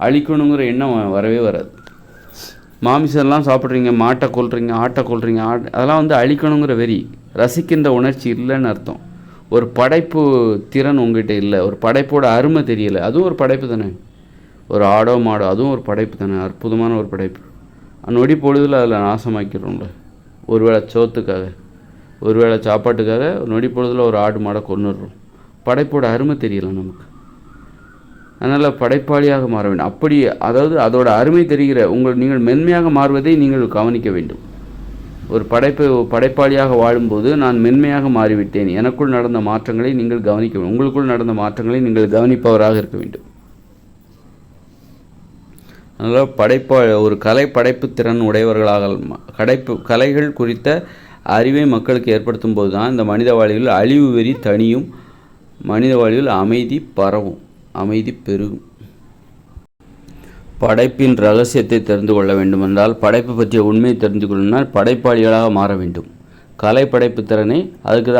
அழிக்கணுங்கிற எண்ணம் வரவே வராது. மாமிசம்லாம் சாப்பிட்றீங்க, மாட்டை கொல்றீங்க, ஆட்டை கொல்றீங்க, அதெல்லாம் அழிக்கணுங்கிற வெறி. ரசிக்கின்ற உணர்ச்சி இல்லைன்னு அர்த்தம். ஒரு படைப்பு திறன் உங்ககிட்ட இல்லை, ஒரு படைப்போட அருமை தெரியலை, அதுவும் ஒரு படைப்பு தானே. ஒரு ஆடோ மாடோ அதுவும் ஒரு படைப்பு தானே, அற்புதமான ஒரு படைப்பு. நொடி பொழுதில் அதில் நாசமாக்கிறோம்ல. ஒருவேளை சோத்துக்காக, ஒருவேளை சாப்பாட்டுக்காக நொடி பொழுதில் ஒரு ஆடு மாடை கொன்னுடுறோம். படைப்போட அருமை தெரியலை நமக்கு. அதனால் படைப்பாளியாக மாற வேண்டும். அப்படி அதோட அருமை தெரிகிற நீங்கள் மென்மையாக மாறுவதை நீங்கள் கவனிக்க வேண்டும். ஒரு படைப்பாளியாக வாழும்போது நான் மென்மையாக மாறிவிட்டேன், எனக்குள் நடந்த மாற்றங்களை நீங்கள் கவனிக்க வேண்டும். உங்களுக்குள் நடந்த மாற்றங்களை நீங்கள் கவனிப்பவராக இருக்க வேண்டும். அதனால் ஒரு படைப்பு திறன் உடையவர்களாக கலைகள் குறித்த அறிவை மக்களுக்கு ஏற்படுத்தும் போது தான் இந்த மனித வாழ்வில் அழிவு வெறி தனியும், மனித வாழ்வில் அமைதி பரவும், அமைதி பெருகும். படைப்பின் ரகசியத்தை தெரிந்து கொள்ள வேண்டுமென்றால், படைப்பு பற்றிய உண்மையை தெரிந்து கொள்ளணும்னால் படைப்பாளிகளாக மாற வேண்டும். கலை படைப்பு திறனை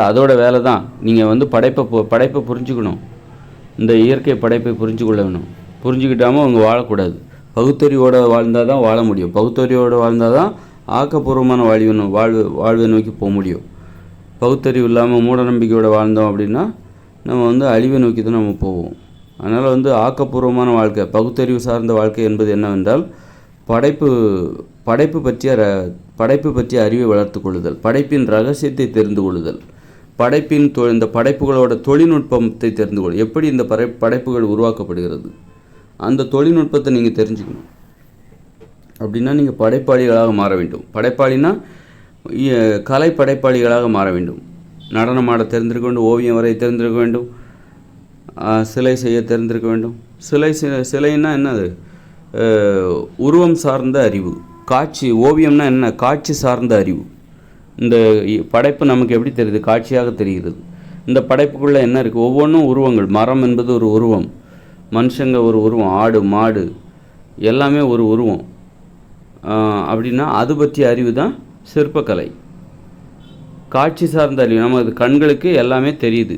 அதோட வேலை தான். நீங்கள் படைப்பை புரிஞ்சுக்கணும். இந்த இயற்கை படைப்பை புரிஞ்சு கொள்ள வேணும். புரிஞ்சுக்கிட்டாமல் அவங்க வாழக்கூடாது. பகுத்தறிவோடு வாழ்ந்தால் தான் வாழ முடியும். பகுத்தறிவோடு வாழ்ந்தால் தான் ஆக்கப்பூர்வமான வாழ்வை நோக்கி போக முடியும். பகுத்தறிவு இல்லாமல் மூட நம்பிக்கையோடு வாழ்ந்தோம் அப்படின்னா நம்ம அழிவை நோக்கி தான் நம்ம போவோம். அதனால் ஆக்கப்பூர்வமான வாழ்க்கை, பகுத்தறிவு சார்ந்த வாழ்க்கை என்பது என்னவென்றால் படைப்பு பற்றிய அறிவை வளர்த்து கொள்ளுதல், படைப்பின் ரகசியத்தை தெரிந்து கொள்ளுதல், இந்த படைப்புகளோட தொழில்நுட்பத்தை தெரிந்து கொள்ளுதல். எப்படி இந்த படைப்புகள் உருவாக்கப்படுகிறது அந்த தொழில்நுட்பத்தை நீங்கள் தெரிஞ்சுக்கணும். அப்படின்னா நீங்கள் படைப்பாளிகளாக மாற வேண்டும். படைப்பாளினா கலை படைப்பாளிகளாக மாற வேண்டும். நடனமாட தெரிந்திருக்க வேண்டும், ஓவியம் வரைய தெரிந்திருக்க வேண்டும், சிலை செய்ய தெரிந்திருக்க வேண்டும். சிலைன்னா என்னது? உருவம் சார்ந்த அறிவு. ஓவியம்னா என்ன? காட்சி சார்ந்த அறிவு. இந்த படைப்பு நமக்கு எப்படி தெரியுது? காட்சியாக தெரிகிறது. இந்த படைப்புக்குள்ளே என்ன இருக்குது? ஒவ்வொன்றும் உருவங்கள். மரம் என்பது ஒரு உருவம், மனுஷங்க ஒரு உருவம், ஆடு மாடு எல்லாமே ஒரு உருவம். அப்படின்னா அது பற்றிய அறிவு தான் சிற்பக்கலை. காட்சி சார்ந்த அறிவு. நமது கண்களுக்கு எல்லாமே தெரியுது,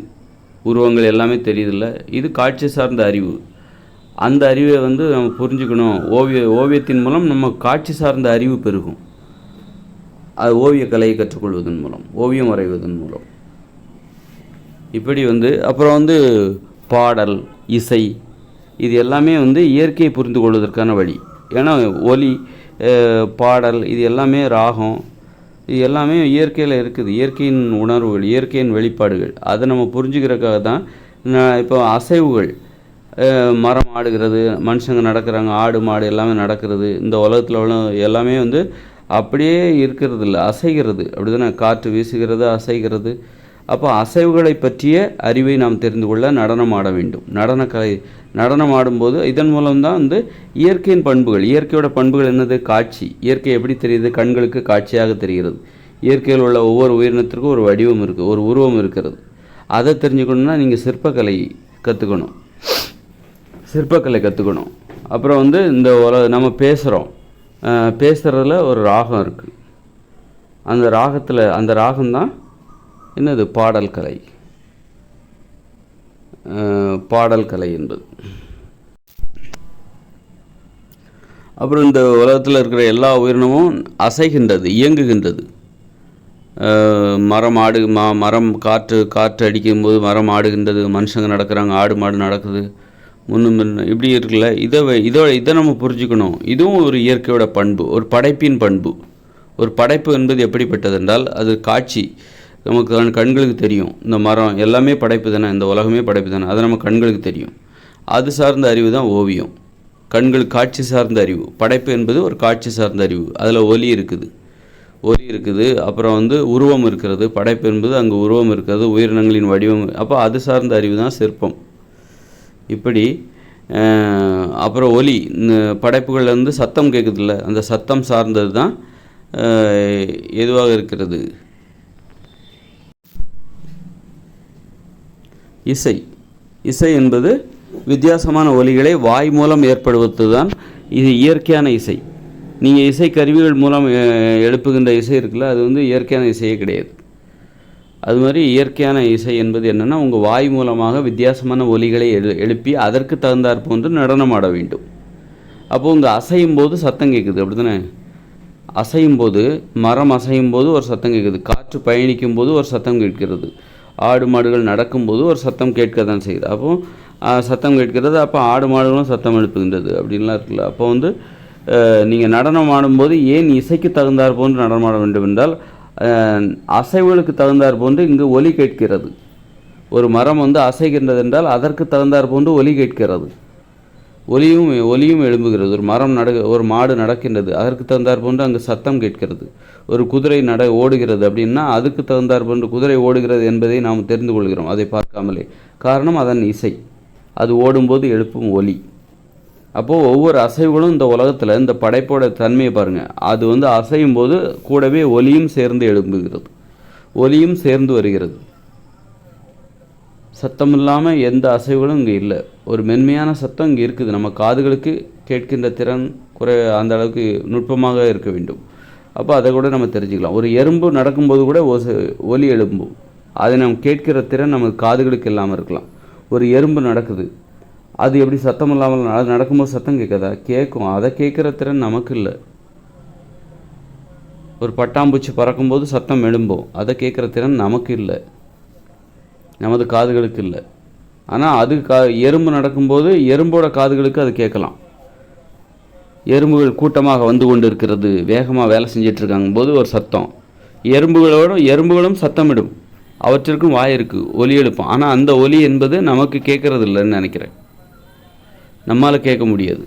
உருவங்கள் எல்லாமே தெரியுதில்ல, இது காட்சி சார்ந்த அறிவு. அந்த அறிவை நம்ம புரிஞ்சுக்கணும். ஓவியத்தின் மூலம் நம்ம காட்சி சார்ந்த அறிவு பெருகும். அது ஓவியக்கலையை கற்றுக்கொள்வதன் மூலம், ஓவியம் வரைவதன் மூலம். இப்படி அப்புறம் பாடல், இசை, இது எல்லாமே இயற்கையை புரிந்து கொள்வதற்கான வழி. ஏன்னா ஒலி, பாடல், இது எல்லாமே ராகம், இது எல்லாமே இயற்கையில் இருக்குது. இயற்கையின் உணர்வுகள், இயற்கையின் வெளிப்பாடுகள். அதை நம்ம புரிஞ்சுக்கிறதுக்காக தான் இப்போ அசைவுகள், மரம் ஆடுகிறது, மனுஷங்க நடக்கிறாங்க, ஆடு மாடு எல்லாமே நடக்கிறது. இந்த உலகத்தில் உள்ள எல்லாமே அப்படியே இருக்கிறது இல்லை, அசைகிறது. அப்படி தானே? காற்று வீசுகிறது, அசைகிறது. அப்போ அசைவுகளை பற்றிய அறிவை நாம் தெரிந்து கொள்ள நடனம் ஆட வேண்டும். நடனம் ஆடும்போது இதன் மூலம்தான் இயற்கையின் பண்புகள். இயற்கையோட பண்புகள் என்னது? காட்சி. இயற்கை எப்படி தெரியுது? கண்களுக்கு காட்சியாக தெரிகிறது. இயற்கையில் உள்ள ஒவ்வொரு உயிரினத்திற்கும் ஒரு வடிவம் இருக்குது, ஒரு உருவம் இருக்கிறது. அதை தெரிஞ்சுக்கணுன்னா நீங்கள் சிற்பக்கலை கற்றுக்கணும். அப்புறம் இந்த நம்ம பேசுகிறதுல ஒரு ராகம் இருக்குது. அந்த ராகம்தான் என்னது? பாடல் கலை என்பது. அப்புறம் இந்த உலகத்தில் இருக்கிற எல்லா உயிரினமும் அசைகின்றது, இயங்குகின்றது. மரம் மரம் காற்று அடிக்கும்போது மரம் ஆடுகின்றது, மனுஷங்க நடக்கிறாங்க, ஆடு மாடு நடக்குது, முன்னும் இப்படி இருக்குல்ல. இதை நம்ம புரிஞ்சுக்கணும். இதுவும் ஒரு இயற்கையோட பண்பு, ஒரு படைப்பின் பண்பு. ஒரு படைப்பு என்பது எப்படிப்பட்டது என்றால் அது காட்சி. நமக்கு கண்களுக்கு தெரியும். இந்த மரம் எல்லாமே படைப்பு தானே, இந்த உலகமே படைப்பு தானே, அது நம்ம கண்களுக்கு தெரியும். அது சார்ந்த அறிவு தான் ஓவியம். கண்களுக்கு காட்சி சார்ந்த அறிவு. படைப்பு என்பது ஒரு காட்சி சார்ந்த அறிவு. அதில் ஒலி இருக்குது, அப்புறம் உருவம் இருக்கிறது. படைப்பு என்பது அங்கே உருவம் இருக்கிறது, உயிரினங்களின் வடிவம். அப்போ அது சார்ந்த அறிவு தான் சிற்பம். இப்படி அப்புறம் ஒலி, படைப்புகள்லேருந்து சத்தம் கேட்குதில்ல, அந்த சத்தம் சார்ந்தது தான் எதுவாக இருக்கிறது. இசை என்பது வித்தியாசமான ஒலிகளை வாய் மூலம் ஏற்படுவது தான் இது இயற்கையான இசை. நீங்கள் இசை கருவிகள் மூலம் எழுப்புகின்ற இசை இருக்குல்ல, அது இயற்கையான இசையே கிடையாது. அது மாதிரி இயற்கையான இசை என்பது என்னென்னா, உங்கள் வாய் மூலமாக வித்தியாசமான ஒலிகளை எழுப்பி அதற்கு தகுந்தாற் போன்று நடனம் ஆட வேண்டும். அப்போது உங்கள் அசையும் போது சத்தம் கேட்குது, அப்படி தானே? அசையும் போது, மரம் அசையும் போது ஒரு சத்தம் கேட்குது, காற்று பயணிக்கும் போது ஒரு சத்தம் கேட்கிறது, ஆடு மாடுகள் நடக்கும்போது ஒரு சத்தம் கேட்க தான் செய்யுது. அப்போது சத்தம் கேட்கிறது, அப்போ ஆடு மாடுகளும் சத்தம் எழுப்புகின்றது அப்படின்லாம் இருக்குல்ல. அப்போ நீங்கள் நடனம் ஆடும்போது ஏன் இசைக்கு தகுந்தாற் போன்று நடனம் ஆட வேண்டும் என்றால், அசைவுகளுக்கு தகுந்தாற் போன்று இங்கு ஒலி கேட்கிறது. ஒரு மரம் அசைகின்றது என்றால் அதற்கு தகுந்தாற் போன்று ஒலி கேட்கிறது, ஒலியும் எழும்புகிறது. ஒரு மாடு நடக்கின்றது, அதற்கு தகுந்தாற் போன்று அங்கு சத்தம் கேட்கிறது. ஒரு குதிரை ஓடுகிறது அப்படின்னா அதுக்கு தகுந்தாற் போன்று குதிரை ஓடுகிறது என்பதை நாம் தெரிந்து கொள்கிறோம், அதை பார்க்காமலே. காரணம் அதன் இசை, அது ஓடும்போது எழுப்பும் ஒலி. அப்போது ஒவ்வொரு அசைவுகளும் இந்த உலகத்தில் இந்த படைப்போட தன்மையை பாருங்கள். அது அசையும் போது கூடவே ஒலியும் சேர்ந்து எழும்புகிறது, ஒலியும் சேர்ந்து வருகிறது. சத்தம் இல்லாமல் எந்த அசைவுகளும் இங்கே இல்லை. ஒரு மென்மையான சத்தம் இங்கே இருக்குது. நம்ம காதுகளுக்கு கேட்கின்ற திறன் அந்த அளவுக்கு நுட்பமாக இருக்க வேண்டும். அப்போ அதை கூட நம்ம தெரிஞ்சுக்கலாம். ஒரு எறும்பு நடக்கும்போது கூட ஒலி எழும்பும், அதை நம்ம கேட்கிற திறன் நமக்கு காதுகளுக்கு இல்லாமல் இருக்கலாம். ஒரு எறும்பு நடக்குது, அது எப்படி சத்தம் இல்லாமல் அது நடக்கும்போது சத்தம் கேட்காதா? கேட்கும், அதை கேட்குற திறன் நமக்கு இல்லை. ஒரு பட்டாம்பூச்சி பறக்கும்போது சத்தம் எழும்போம், அதை கேட்குற திறன் நமக்கு இல்லை, நமது காதுகளுக்கு இல்லை. ஆனால் அது எறும்பு நடக்கும்போது எறும்போட காதுகளுக்கு அது கேட்கலாம். எறும்புகள் கூட்டமாக வந்து கொண்டு இருக்கிறது, வேகமாக வேலை செஞ்சிட்ருக்காங்க போது ஒரு சத்தம், எறும்புகளும் சத்தமிடும், அவற்றிற்கும் வாய் இருக்குது, ஒலி எழுப்போம். ஆனால் அந்த ஒலி என்பது நமக்கு கேட்கறது இல்லைன்னு நினைக்கிறேன், நம்மால் கேட்க முடியாது.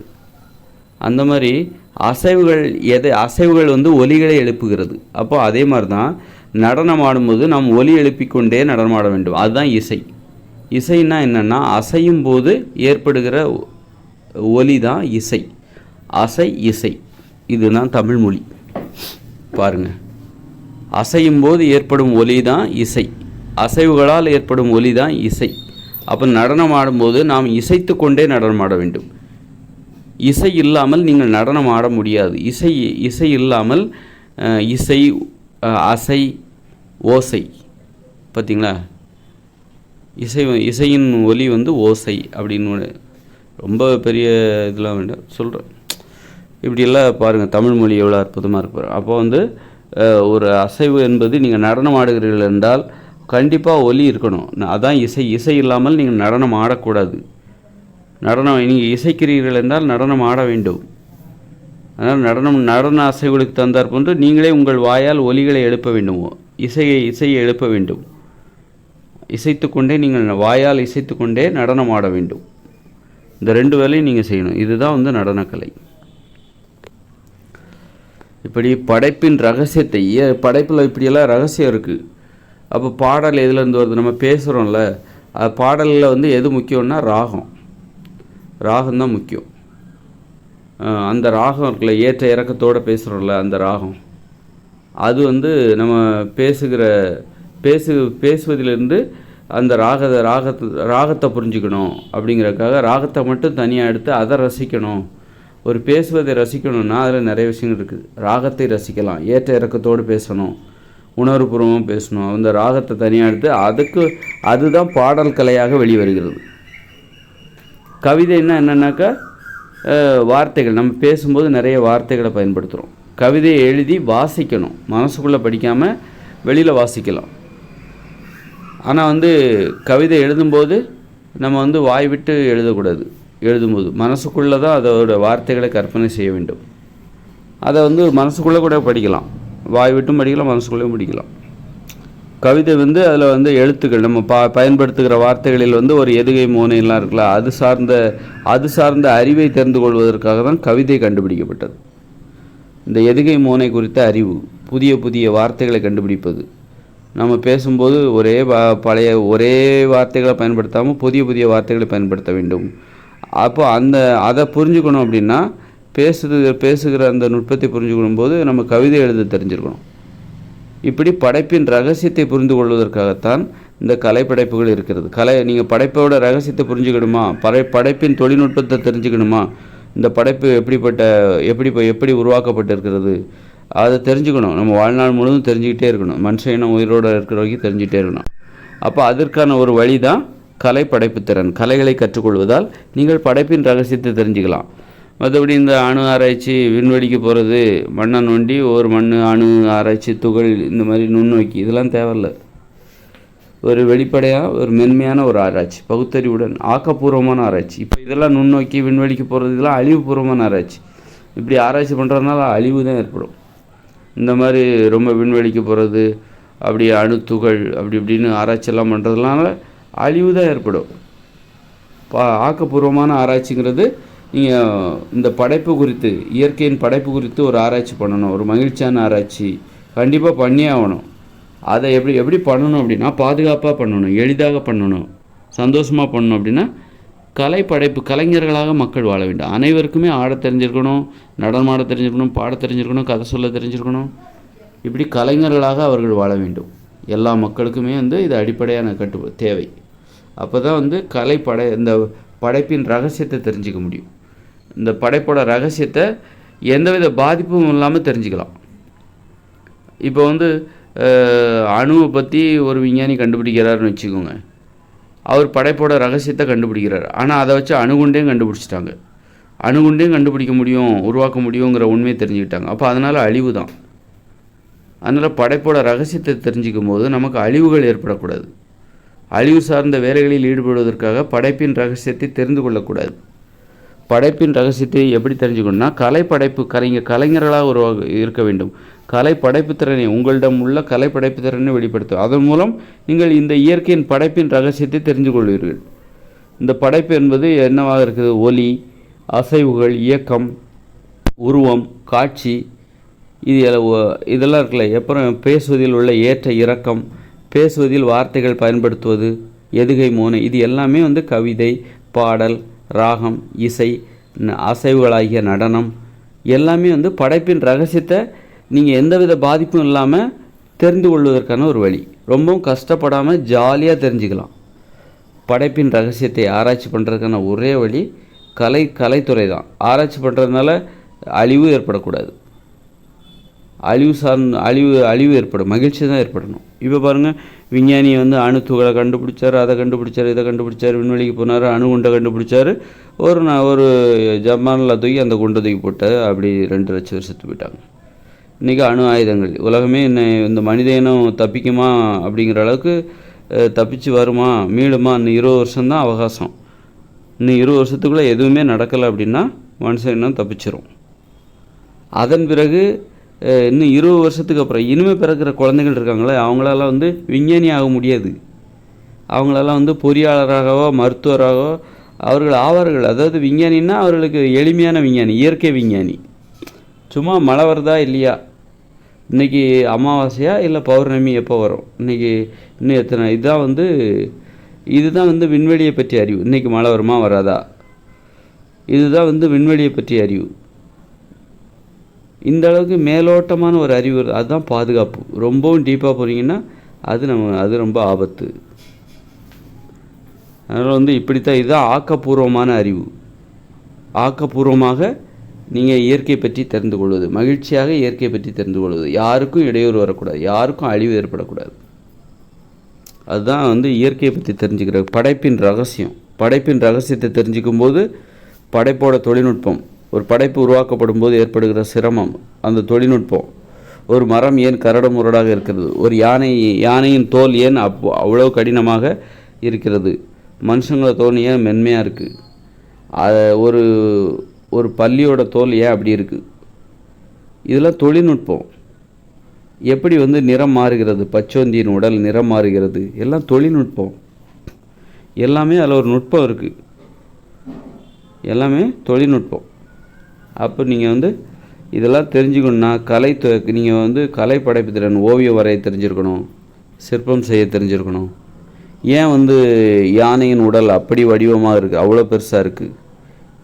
அந்த மாதிரி அசைவுகள் ஒலிகளை எழுப்புகிறது. அப்போ அதே மாதிரி தான் நடனம் ஆடும்போது நாம் ஒலி எழுப்பிக்கொண்டே நடனம் ஆட வேண்டும். அதுதான் இசை. இசைன்னா என்னென்னா, அசையும் போது ஏற்படுகிற ஒலி தான் இசை. இசை இதுதான் தமிழ் மொழி. பாருங்கள், அசையும் போது ஏற்படும் ஒலி தான் இசை, அசைவுகளால் ஏற்படும் ஒலி தான் இசை. அப்போ நடனம் ஆடும்போது நாம் இசைத்து கொண்டே நடனம் ஆட வேண்டும். இசை இல்லாமல் நீங்கள் நடனம் ஆட முடியாது. இசை இல்லாமல் அசை, ஓசை, பார்த்திங்களா? இசையின் ஒலி ஓசை அப்படின்னு ரொம்ப பெரிய இதெல்லாம் வேண்டாம் சொல்கிறேன். இப்படியெல்லாம் பாருங்கள், தமிழ் மொழி எவ்வளோ அற்புதமாக இருப்பார். அப்போ ஒரு அசைவு என்பது நீங்கள் நடனம் ஆடுகிறீர்கள் என்றால் கண்டிப்பாக ஒலி இருக்கணும். அதான் இசை இல்லாமல் நீங்கள் நடனம் ஆடக்கூடாது. நீங்கள் இசைக்கிறீர்கள் என்றால் நடனம் ஆட வேண்டும். அதனால் நடன அசைவுகளுக்கு தந்தார் போன்று நீங்களே உங்கள் வாயால் ஒலிகளை எழுப்ப வேண்டும், இசையை எழுப்ப வேண்டும். இசைத்து கொண்டே நீங்கள் வாயால் இசைத்து கொண்டே நடனம் ஆட வேண்டும். இந்த 2 வேலையும் நீங்கள் செய்யணும். இதுதான் நடனக்கலை. இப்படி படைப்பின் ரகசியத்தை, படைப்பில் இப்படியெல்லாம் ரகசியம் இருக்குது. அப்போ பாடல் எதுலேருந்து வருது? நம்ம பேசுகிறோம்ல, பாடலில் எது முக்கியம்னா ராகம்தான் முக்கியம். அந்த ராகம் இருக்குல்ல, ஏற்ற இறக்கத்தோடு பேசுகிறோம்ல, அந்த ராகம் அது நம்ம பேசுவதிலிருந்து அந்த ராகத்தை புரிஞ்சுக்கணும். அப்படிங்கிறதுக்காக ராகத்தை மட்டும் தனியாக எடுத்து அதை ரசிக்கணும். ஒரு பேசுவதை ரசிக்கணும்னா அதில் நிறைய விஷயங்கள் இருக்குது. ராகத்தை ரசிக்கலாம், ஏற்ற இறக்கத்தோடு பேசணும், உணர்வுபூர்வமாக பேசணும். அந்த ராகத்தை தனியாக எடுத்து அதுதான் பாடல் கலையாக வெளிவருகிறது. கவிதைன்னா என்னன்னாக்கா, வார்த்தைகள் நம்ம பேசும்போது நிறைய வார்த்தைகளை பயன்படுத்துகிறோம். கவிதையை எழுதி வாசிக்கணும், மனசுக்குள்ளே படிக்காமல் வெளியில் வாசிக்கலாம். ஆனால் கவிதை எழுதும்போது நம்ம வாய் விட்டு எழுதக்கூடாது. எழுதும்போது மனசுக்குள்ளே தான் அதோட வார்த்தைகளை கற்பனை செய்ய வேண்டும். அதை மனசுக்குள்ளே கூட படிக்கலாம், வாய் விட்டும் படிக்கலாம், மனசுக்குள்ளேயும் படிக்கலாம். கவிதை அதில் எழுத்துக்கள் நம்ம பயன்படுத்துகிற வார்த்தைகளில் ஒரு எதுகை மோனையெல்லாம் இருக்குல்ல, அது சார்ந்த அறிவை தெரிந்து கொள்வதற்காக தான் கவிதை கண்டுபிடிக்கப்பட்டது. இந்த எதுகை மோனை குறித்த அறிவு, புதிய புதிய வார்த்தைகளை கண்டுபிடிப்பது. நம்ம பேசும்போது ஒரே வார்த்தைகளை பயன்படுத்தாமல் புதிய புதிய வார்த்தைகளை பயன்படுத்த வேண்டும். அப்போ அதை புரிஞ்சுக்கணும் அப்படின்னா பேசுகிற அந்த நுட்பத்தை புரிஞ்சுக்கணும் போது நம்ம கவிதை எழுத தெரிஞ்சிருக்கணும். இப்படி படைப்பின் ரகசியத்தை புரிந்து கொள்வதற்காகத்தான் இந்த கலைப்படைப்புகள் இருக்கிறது. நீங்கள் படைப்போட ரகசியத்தை புரிஞ்சுக்கணுமா, படைப்பின் தொழில்நுட்பத்தை தெரிஞ்சுக்கணுமா, இந்த படைப்பு எப்படி உருவாக்கப்பட்டிருக்கிறது அதை தெரிஞ்சுக்கணும். நம்ம வாழ்நாள் முழுவதும் தெரிஞ்சுக்கிட்டே இருக்கணும். மனுஷன் உயிரோடு இருக்கிற வரைக்கும் தெரிஞ்சுக்கிட்டே இருக்கணும். அப்போ அதற்கான ஒரு வழி தான் கலை படைப்பு திறன். கலைகளை கற்றுக்கொள்வதால் நீங்கள் படைப்பின் ரகசியத்தை தெரிஞ்சுக்கலாம். மற்றபடி இந்த அணு ஆராய்ச்சி, விண்வெளிக்கு போகிறது, மண்ணை நோண்டி ஒரு அணு ஆராய்ச்சி, துகள், இந்த மாதிரி நுண்ணோக்கி, இதெல்லாம் தேவையில்லை. ஒரு வெளிப்படையாக ஒரு மென்மையான ஒரு ஆராய்ச்சி, பகுத்தறிவுடன் ஆக்கப்பூர்வமான ஆராய்ச்சி. இப்போ இதெல்லாம் நுண்ணோக்கி விண்வெளிக்கு போகிறது இதெல்லாம் அழிவுபூர்வமான ஆராய்ச்சி. இப்படி ஆராய்ச்சி பண்ணுறதுனால அழிவு தான் ஏற்படும். இந்த மாதிரி ரொம்ப விண்வெளிக்கு போகிறது, அப்படி அணுத்துகள் இப்படின்னு ஆராய்ச்சியெல்லாம் பண்ணுறதுனால அழிவு தான் ஏற்படும். ஆக்கப்பூர்வமான ஆராய்ச்சிங்கிறது நீங்கள் இந்த படைப்பு குறித்து, இயற்கையின் படைப்பு குறித்து ஒரு ஆராய்ச்சி பண்ணணும். ஒரு மகிழ்ச்சியான ஆராய்ச்சி கண்டிப்பாக பண்ணியே ஆகணும். அதை எப்படி பண்ணணும் அப்படின்னா பாதுகாப்பாக பண்ணணும், எளிதாக பண்ணணும், சந்தோஷமாக பண்ணணும். அப்படின்னா படைப்பு கலைஞர்களாக மக்கள் வாழ வேண்டும். அனைவருக்குமே ஆட தெரிஞ்சிருக்கணும், நடனம் ஆட தெரிஞ்சிருக்கணும், பாட தெரிஞ்சிருக்கணும், கதை சொல்ல தெரிஞ்சிருக்கணும். இப்படி கலைஞர்களாக அவர்கள் வாழ வேண்டும். எல்லா மக்களுக்குமே இது அடிப்படையான தேவை. அப்போ தான் இந்த படைப்பின் ரகசியத்தை தெரிஞ்சிக்க முடியும். இந்த படைப்போட ரகசியத்தை எந்தவித பாதிப்பும் இல்லாமல் தெரிஞ்சுக்கலாம். இப்போ அணுவை பற்றி ஒரு விஞ்ஞானி கண்டுபிடிக்கிறாருன்னு வச்சுக்கோங்க. அவர் படைப்போட ரகசியத்தை கண்டுபிடிக்கிறார். ஆனால் அதை வச்சு அணுகுண்டையும் கண்டுபிடிச்சிட்டாங்க. அணுகுண்டையும் கண்டுபிடிக்க முடியும், உருவாக்க முடியுங்கிற உண்மையை தெரிஞ்சுக்கிட்டாங்க. அப்போ அதனால் அழிவு தான். அதனால் படைப்போட ரகசியத்தை தெரிஞ்சிக்கும் போது நமக்கு அழிவுகள் ஏற்படக்கூடாது. அழிவு சார்ந்த வேலைகளில் ஈடுபடுவதற்காக படைப்பின் ரகசியத்தை தெரிந்து கொள்ளக்கூடாது. படைப்பின் ரகசியத்தை எப்படி தெரிஞ்சுக்கணும்னா கலைப்படைப்பு கலைஞர்களாக இருக்க வேண்டும். கலைப்படைப்பு திறனை, உங்களிடம் உள்ள கலைப்படைப்பு திறனை வெளிப்படுத்தும். அதன் மூலம் நீங்கள் இந்த இயற்கையின் படைப்பின் ரகசியத்தை தெரிந்து கொள்வீர்கள். இந்த படைப்பு என்பது என்னவாக இருக்குது? ஒலி, அசைவுகள், இயக்கம், உருவம், காட்சி, இதெல்லாம் இருக்குல்ல. அப்புறம் பேசுவதில் உள்ள ஏற்ற இறக்கம், பேசுவதில் வார்த்தைகள் பயன்படுத்துவது, எதுகை மோனை, இது எல்லாமே கவிதை, பாடல், ராகம், இசை, அசைவுகளாகிய நடனம் எல்லாமே படைப்பின் ரகசியத்தை நீங்கள் எந்தவித பாதிப்பும் இல்லாமல் தெரிந்து கொள்வதற்கான ஒரு வழி. ரொம்பவும் கஷ்டப்படாமல் ஜாலியாக தெரிஞ்சுக்கலாம். படைப்பின் ரகசியத்தை ஆராய்ச்சி பண்ணுறதுக்கான ஒரே வழி கலைத்துறை தான். ஆராய்ச்சி பண்ணுறதுனால அழிவு ஏற்படக்கூடாது. அழிவு ஏற்படும், மகிழ்ச்சி தான் ஏற்படணும். இப்போ பாருங்கள், விஞ்ஞானி அணுத்துகளை கண்டுபிடிச்சார், அதை கண்டுபிடிச்சார், இதை கண்டுபிடிச்சார், விண்வெளிக்கு போனார், அணுகுண்டை கண்டுபிடிச்சார். ஒரு ஜப்பானில் தூக்கி அந்த குண்டை தூக்கி போட்டார். அப்படி 2 லட்சம் வருஷத்து போயிட்டாங்க. இன்றைக்கி அணு ஆயுதங்கள் உலகமே இந்த மனித இனம் தப்பிக்குமா அப்படிங்கிற அளவுக்கு தப்பிச்சு வருமா, மீளுமா, இன்னும் 20 வருஷம்தான் அவகாசம். இன்னும் 20 வருஷத்துக்குள்ளே எதுவுமே நடக்கலை அப்படின்னா மனுஷன் இனம் தப்பிச்சிரும். அதன் பிறகு இன்னும் 20 வருஷத்துக்கு அப்புறம் இனிமேல் பிறக்கிற குழந்தைகள் இருக்காங்களே, அவங்களால விஞ்ஞானி ஆக முடியாது. அவங்களால பொறியாளராகவோ மருத்துவராகவோ அவர்கள் ஆவார்கள். அதாவது விஞ்ஞானின்னா அவர்களுக்கு எளிமையான விஞ்ஞானி, இயற்கை விஞ்ஞானி. சும்மா மழை வருதா இல்லையா, இன்றைக்கி அமாவாசையா இல்லை பௌர்ணமி எப்போ வரும், இன்றைக்கி இன்னும் எத்தனை, இதுதான் விண்வெளியை பற்றிய அறிவு. இன்றைக்கி மழை வருமா வராதா, இதுதான் விண்வெளியை பற்றிய அறிவு. இந்த அளவுக்கு மேலோட்டமான ஒரு அறிவு, அதுதான் பாதுகாப்பு. ரொம்பவும் டீப்பாக போகிறீங்கன்னா அது ரொம்ப ஆபத்து. அதனால் இப்படித்தான், இதுதான் ஆக்கப்பூர்வமான அறிவு. ஆக்கப்பூர்வமாக நீங்கள் இயற்கை பற்றி தெரிந்து கொள்வது, மகிழ்ச்சியாக இயற்கை பற்றி தெரிந்து கொள்வது, யாருக்கும் இடையூறு வரக்கூடாது, யாருக்கும் அழிவு ஏற்படக்கூடாது. அதுதான் இயற்கையை பற்றி தெரிஞ்சுக்கிற படைப்பின் ரகசியம். படைப்பின் ரகசியத்தை தெரிஞ்சுக்கும் போது படைப்போட தொழில்நுட்பம், ஒரு படைப்பு உருவாக்கப்படும் போது ஏற்படுகிற சிரமம், அந்த தொழில்நுட்பம். ஒரு மரம் ஏன் கரடு முரடாக இருக்கிறது, ஒரு யானையின் தோல் ஏன் அவ்வளோ கடினமாக இருக்கிறது, மனுஷங்களோட தோல் ஏன் மென்மையாக இருக்குது, ஒரு ஒரு பல்லியோட தோல் ஏன் அப்படி இருக்குது, இதெல்லாம் தொழில்நுட்பம். எப்படி நிறம் மாறுகிறது, பச்சோந்தியின் உடல் நிறம் மாறுகிறது, எல்லாம் தொழில்நுட்பம். எல்லாமே அதில் ஒரு நுட்பம் இருக்குது, எல்லாமே தொழில்நுட்பம். அப்போ நீங்கள் இதெல்லாம் தெரிஞ்சுக்கணுன்னா நீங்கள் கலை படைப்பு திறன், ஓவியம் வரைய தெரிஞ்சிருக்கணும், சிற்பம் செய்ய தெரிஞ்சிருக்கணும். ஏன் யானையின் உடல் அப்படி வடிவமாக இருக்குது, அவ்வளோ பெருசாக இருக்குது,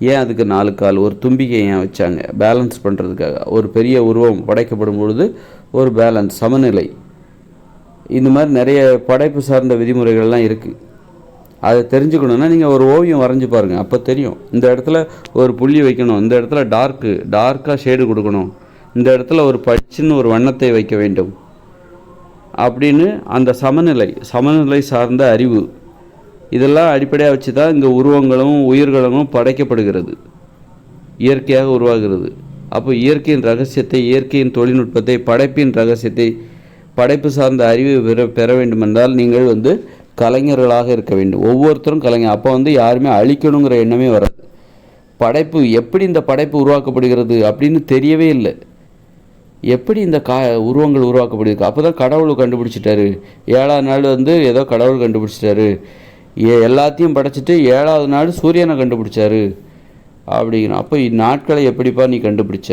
ஏன் அதுக்கு 4 கால், ஒரு தும்பிக்கை ஏன் வச்சாங்க, பேலன்ஸ் பண்ணுறதுக்காக. ஒரு பெரிய உருவம் படைக்கப்படும் பொழுது ஒரு பேலன்ஸ், சமநிலை. இந்த மாதிரி நிறைய படைப்பு சார்ந்த விதிமுறைகள்லாம் இருக்குது. அதை தெரிஞ்சுக்கணுன்னா நீங்கள் ஒரு ஓவியம் வரைஞ்சி பாருங்கள், அப்போ தெரியும். இந்த இடத்துல ஒரு புள்ளி வைக்கணும், இந்த இடத்துல டார்க்காக ஷேடு கொடுக்கணும், இந்த இடத்துல ஒரு பளிச்சுன்னு ஒரு வண்ணத்தை வைக்க வேண்டும் அப்படின்னு. அந்த சமநிலை சார்ந்த அறிவு, இதெல்லாம் அடிப்படையாக வச்சு தான் இங்கே உருவங்களும் உயிர்களும் படைக்கப்படுகிறது, இயற்கையாக உருவாகிறது. அப்போ இயற்கையின் ரகசியத்தை, இயற்கையின் தொழில்நுட்பத்தை, படைப்பின் ரகசியத்தை, படைப்பு சார்ந்த அறிவை பெற வேண்டுமென்றால் நீங்கள் கலைஞர்களாக இருக்க வேண்டும். ஒவ்வொருத்தரும் கலைஞர். அப்போ யாருமே அழிக்கணுங்கிற எண்ணமே வராது. படைப்பு எப்படி இந்த படைப்பு உருவாக்கப்படுகிறது அப்படின்னு தெரியவே இல்லை. எப்படி இந்த உருவங்கள் உருவாக்கப்படுகிறது, அப்போ தான் கடவுள் கண்டுபிடிச்சிட்டாரு. 7ஆவது நாள் ஏதோ கடவுள் கண்டுபிடிச்சிட்டாரு, எல்லாத்தையும் படைச்சிட்டு 7ஆவது நாள் சூரியனை கண்டுபிடிச்சாரு அப்படிங்கிறோம். அப்போ நாட்களை எப்படிப்பா நீ கண்டுபிடிச்ச,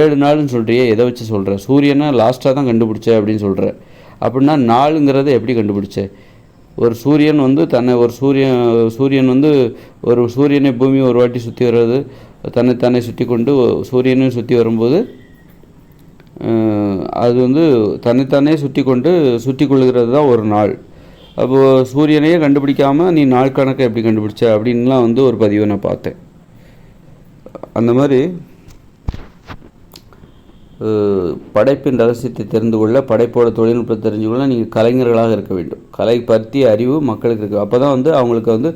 7 நாள்னு சொல்கிறியே, எதை வச்சு சொல்கிற, சூரியனை லாஸ்ட்டாக தான் கண்டுபிடிச்ச அப்படின்னு சொல்கிற. அப்படின்னா நாளுங்கிறத எப்படி கண்டுபிடிச்ச? ஒரு சூரியன் சூரியன் ஒரு சூரியனை பூமி ஒரு வாட்டி சுற்றி வர்றது, தன்னைத்தானே சுற்றி கொண்டு சூரியனையும் சுற்றி வரும்போது அது தன்னைத்தானே சுற்றி கொள்ளுகிறது தான் ஒரு நாள். அப்போது சூரியனையே கண்டுபிடிக்காமல் நீ நாள் கணக்கை எப்படி கண்டுபிடிச்ச அப்படின்லாம் ஒரு பதிவை நான் பார்த்தேன். அந்த மாதிரி படைப்பின் ரகசியத்தை தெரிந்து கொள்ள, படைப்போட தொழில்நுட்பத்தை தெரிஞ்சு கொள்ள நீங்கள் கலைஞர்களாக இருக்க வேண்டும். கலை பற்றிய அறிவு மக்களுக்கு இருக்குது. அப்போ தான் அவங்களுக்கு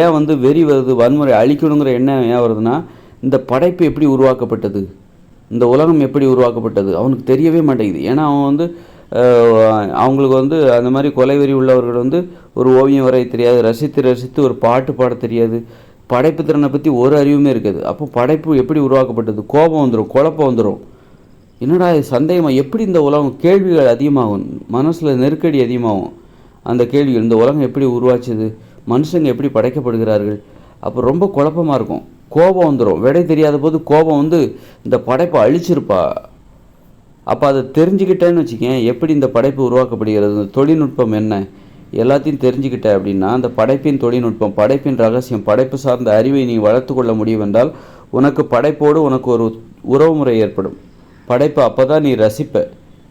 ஏன் வெறி வருது, வன்முறை அழிக்கணுங்கிற எண்ணம் ஏன் வருதுன்னா, இந்த படைப்பு எப்படி உருவாக்கப்பட்டது, இந்த உலகம் எப்படி உருவாக்கப்பட்டது அவனுக்கு தெரியவே மாட்டேங்குது. ஏன்னா அவன் அவங்களுக்கு அந்த மாதிரி கொலைவெறி உள்ளவர்கள் ஒரு ஓவியம் வரைய தெரியாது, ரசித்து ஒரு பாட்டு பாட தெரியாது, படைப்பு திறனை பற்றி ஒரு அறிவுமே இருக்காது. அப்போ படைப்பு எப்படி உருவாக்கப்பட்டது, கோபம் வந்துடும், குழப்பம் வந்துடும். என்னடா சந்தேகமாக எப்படி இந்த உலகம், கேள்விகள் அதிகமாகும், மனசில் நெருக்கடி அதிகமாகும். அந்த கேள்விகள், இந்த உலகம் எப்படி உருவாச்சுது, மனுஷங்க எப்படி படைக்கப்படுகிறார்கள், அப்போ ரொம்ப குழப்பமாக இருக்கும், கோபம் வந்துடும். விடை தெரியாத போது கோபம் இந்த படைப்பை அழிச்சிருப்பா. அப்போ அதை தெரிஞ்சுக்கிட்டேன்னு வச்சுக்கேன், எப்படி இந்த படைப்பு உருவாக்கப்படுகிறது, இந்த தொழில்நுட்பம் என்ன, எல்லாத்தையும் தெரிஞ்சுக்கிட்ட அப்படின்னா அந்த படைப்பின் தொழில்நுட்பம், படைப்பின் ரகசியம், படைப்பு சார்ந்த அறிவை நீ வளர்த்து கொள்ள முடியும் என்றால் உனக்கு படைப்போடு உனக்கு ஒரு உறவுமுறை ஏற்படும். படைப்பை அப்போ தான் நீ ரசிப்ப.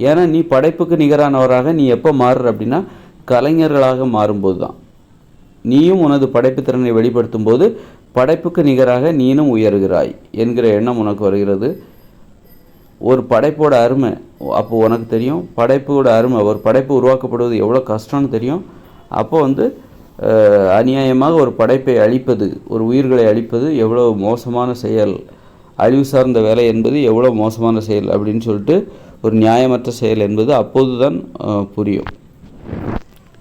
ஏன்னா நீ படைப்புக்கு நிகரானவராக நீ எப்போ மாறுற அப்படின்னா கலைஞர்களாக மாறும்போது தான். நீயும் உனது படைப்பு திறனை வெளிப்படுத்தும் போது படைப்புக்கு நிகராக நீனும் உயர்கிறாய் என்கிற எண்ணம் உனக்கு வருகிறது. ஒரு படைப்போட அருமை அப்போ உனக்கு தெரியும். படைப்போட அருமை, ஒரு படைப்பு உருவாக்கப்படுவது எவ்வளோ கஷ்டம்னு தெரியும். அப்போ அநியாயமாக ஒரு படைப்பை அழிப்பது, ஒரு உயிர்களை அழிப்பது எவ்வளோ மோசமான செயல், அழிவு சார்ந்த வேலை என்பது எவ்வளோ மோசமான செயல் அப்படின்னு சொல்லிட்டு ஒரு நியாயமற்ற செயல் என்பது அப்போது தான் புரியும்.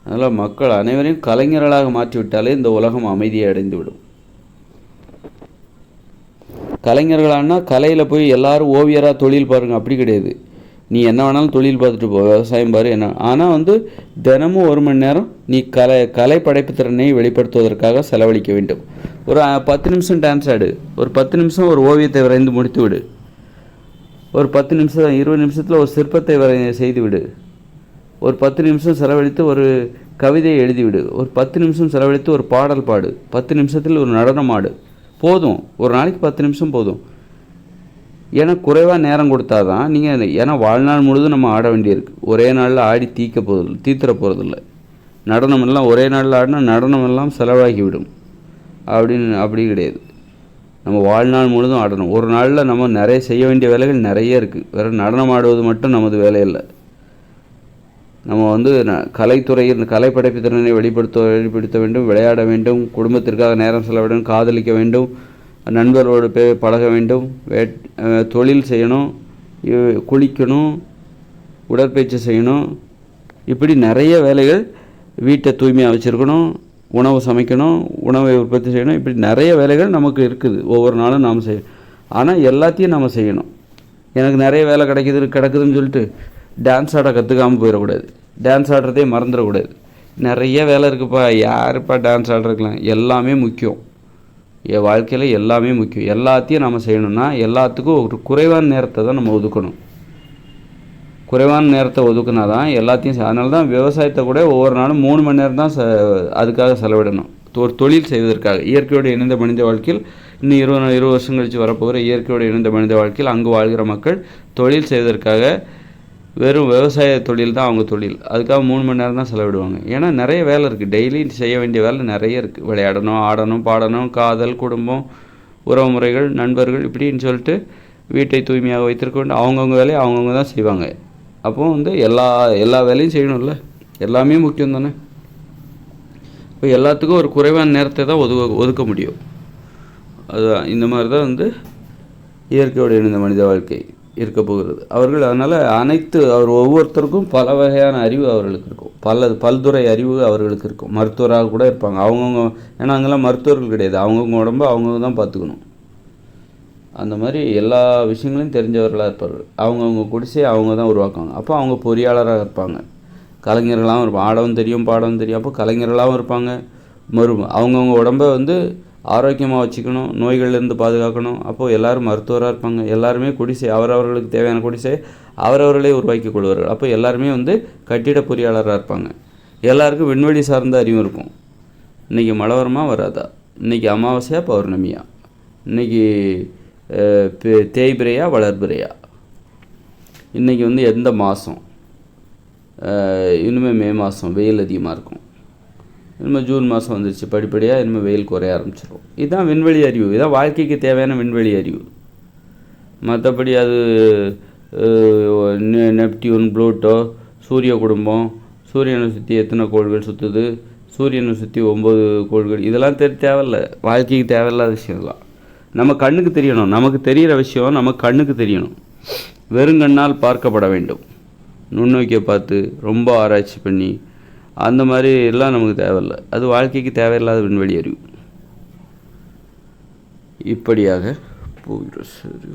அதனால் மக்கள் அனைவரையும் கலைஞர்களாக மாற்றிவிட்டாலே இந்த உலகம் அமைதியை அடைந்துவிடும். கலைஞர்களானா கலையில் போய் எல்லாரும் ஓவியராக தொழில் பாருங்கள் அப்படி கிடையாது. நீ என்ன வேணாலும் தொழில் பார்த்துட்டு போ, விவசாயம் பாரு என்ன. ஆனால் தினமும் 1 மணி நேரம் நீ கலை படைப்பு திறனை வெளிப்படுத்துவதற்காக செலவழிக்க வேண்டும். ஒரு 10 நிமிஷம் டான்ஸ் ஆடு, ஒரு 10 நிமிஷம் ஒரு ஓவியத்தை வரைந்து முடித்து விடு, ஒரு 10 நிமிஷம் 20 நிமிஷத்தில் ஒரு சிற்பத்தை செய்து விடு, ஒரு 10 நிமிஷம் செலவழித்து ஒரு கவிதையை எழுதிவிடு, ஒரு 10 நிமிஷம் செலவழித்து ஒரு பாடல் பாடு, 10 நிமிஷத்தில் ஒரு நடனம் ஆடு. போதும், ஒரு நாளைக்கு 10 நிமிஷம் போதும். ஏன்னா குறைவாக நேரம் கொடுத்தா தான் நீங்கள், ஏன்னா வாழ்நாள் முழுதும் நம்ம ஆட வேண்டியிருக்கு. ஒரே நாளில் ஆடி தீத்துற போகிறதில்ல. நடனமெல்லாம் ஒரே நாளில் ஆடினா நடனமெல்லாம் செலவாகிவிடும் அப்படி கிடையாது. நம்ம வாழ்நாள் முழுதும் ஆடணும். ஒரு நாளில் நம்ம நிறைய செய்ய வேண்டிய வேலைகள் நிறைய இருக்குது. வேறு நடனம் ஆடுவது மட்டும் நமது வேலை இல்லை. நம்ம கலைத்துறையில் கலை படைப்பு திறனை வெளிப்படுத்த வேண்டும், விளையாட வேண்டும், குடும்பத்திற்காக நேரம் செலவிட வேண்டும், காதலிக்க வேண்டும், நண்பரோடு பழக வேண்டும், தொழில் செய்யணும், குளிக்கணும், உடற்பயிற்சி செய்யணும், இப்படி நிறைய வேலைகள். வீட்டை தூய்மையாக வச்சுருக்கணும், உணவு சமைக்கணும், உணவை உற்பத்தி செய்யணும், இப்படி நிறைய வேலைகள் நமக்கு இருக்குது. ஒவ்வொரு நாளும் நாம் செய்யணும். ஆனால் எல்லாத்தையும் நம்ம செய்யணும். எனக்கு நிறைய வேலை கிடக்குதுன்னு சொல்லிட்டு டான்ஸ் ஆட கற்றுக்காமல் போயிடக்கூடாது. டான்ஸ் ஆடுறதே மறந்துடக்கூடாது. நிறைய வேலை இருக்குப்பா, யாருப்பா டான்ஸ் ஆடுறதுக்கலாம்? எல்லாமே முக்கியம். என் வாழ்க்கையில் எல்லாமே முக்கியம். எல்லாத்தையும் நம்ம செய்யணும்னா எல்லாத்துக்கும் ஒரு குறைவான நேரத்தை தான் நம்ம ஒதுக்கணும். குறைவான நேரத்தை ஒதுக்குனா தான் எல்லாத்தையும். அதனால தான் விவசாயத்தை கூட ஒவ்வொரு நாளும் 3 மணி நேரம் தான் அதுக்காக செலவிடணும். ஒரு தொழில் செய்வதற்காக. இயற்கையோடு இணைந்த மனித வாழ்க்கையில் இன்னும் 20 வருஷம் கழித்து வரப்போகிற இயற்கையோடு இணைந்த மனித வாழ்க்கையில் அங்கு வாழ்கிற மக்கள் தொழில் செய்வதற்காக வெறும் விவசாய தொழில் தான் அவங்க தொழில். அதுக்காக 3 மணி நேரம் தான் செலவிடுவாங்க. ஏன்னா நிறைய வேலை இருக்குது. டெய்லி செய்ய வேண்டிய வேலை நிறைய இருக்குது. விளையாடணும், ஆடணும், பாடணும், காதல், குடும்பம், உறவு முறைகள், நண்பர்கள், இப்படின்னு சொல்லிட்டு வீட்டை தூய்மையாக வைத்திருக்க வேண்டும். அவங்கவுங்க வேலையை அவங்கவுங்க தான் செய்வாங்க. அப்போது எல்லா வேலையும் செய்யணும்ல. எல்லாமே முக்கியம் தானே. இப்போ எல்லாத்துக்கும் ஒரு குறைவான நேரத்தை தான் ஒதுக்க முடியும். அதுதான் இந்த மாதிரி தான் இயற்கையோடு இணைந்த மனித வாழ்க்கை இருக்க போகிறது. அவர்கள் அதனால் ஒவ்வொருத்தருக்கும் பல வகையான அறிவு அவர்களுக்கு இருக்கும். பல்துறை அறிவு அவர்களுக்கு இருக்கும். மருத்துவராக கூட இருப்பாங்க. அவங்கவுங்க. ஏன்னா அங்கெல்லாம் மருத்துவர்கள் கிடையாது. அவங்கவுங்க உடம்பு அவங்கவுங்க தான் பார்த்துக்கணும். அந்த மாதிரி எல்லா விஷயங்களையும் தெரிஞ்சவர்களாக இருப்பார்கள். அவங்கவுங்க குடிசையை அவங்க தான் உருவாக்குவாங்க. அப்போ அவங்க பொறியாளராக இருப்பாங்க. கலைஞர்களாகவும் இருப்பாங்க. ஆடவும் தெரியும், பாடவும் தெரியும். அப்போ கலைஞர்களாகவும் இருப்பாங்க. அவங்கவுங்க உடம்பை ஆரோக்கியமாக வச்சுக்கணும், நோய்கள்லேருந்து பாதுகாக்கணும். அப்போது எல்லோரும் மருத்துவராக இருப்பாங்க. எல்லாருமே குடிசை அவரவர்களுக்கு தேவையான குடிசை அவரவர்களே உருவாக்கி கொள்வார்கள். அப்போ எல்லாருமே கட்டிட பொறியாளராக இருப்பாங்க. எல்லாருக்கும் விண்வெளி சார்ந்த அறிவும் இருக்கும். இன்றைக்கி மழை வருமா வராதா, இன்றைக்கி அமாவாசையா பௌர்ணமியா, இன்றைக்கி தேய்பிரையா வளர்பிரையா, இன்றைக்கி எந்த மாதம், இனிமேல் மே மாதம் வெயில் அதிகமாக இருக்கும், இனிமேல் ஜூன் மாதம் வந்துருச்சு, படிப்படியாக இனிமேல் வெயில் குறைய ஆரம்பிச்சிடும். இதுதான் விண்வெளி அறிவு. இதுதான் வாழ்க்கைக்கு தேவையான விண்வெளி அறிவு. மற்றபடி அது நெப்டியூன், ப்ளூட்டோ, சூரிய குடும்பம், சூரியனை சுற்றி எத்தனை கோள்கள் சுற்றுது, சூரியனை சுற்றி 9 கோள்கள், இதெல்லாம் தேவையில்லை. வாழ்க்கைக்கு தேவையில்லாத விஷயம்லாம் நம்ம கண்ணுக்கு தெரியணும். நமக்கு தெரிகிற விஷயம் நம்ம கண்ணுக்கு தெரியணும். வெறுங்கண்ணால் பார்க்கப்பட வேண்டும். நுண்ணோக்கியை பார்த்து ரொம்ப ஆராய்ச்சி பண்ணி அந்த மாதிரி எல்லாம் நமக்கு தேவையில்லை. அது வாழ்க்கைக்கு தேவையில்லாத விண்வெளி அறிவு. இப்படியாக போகிறோம். சரி.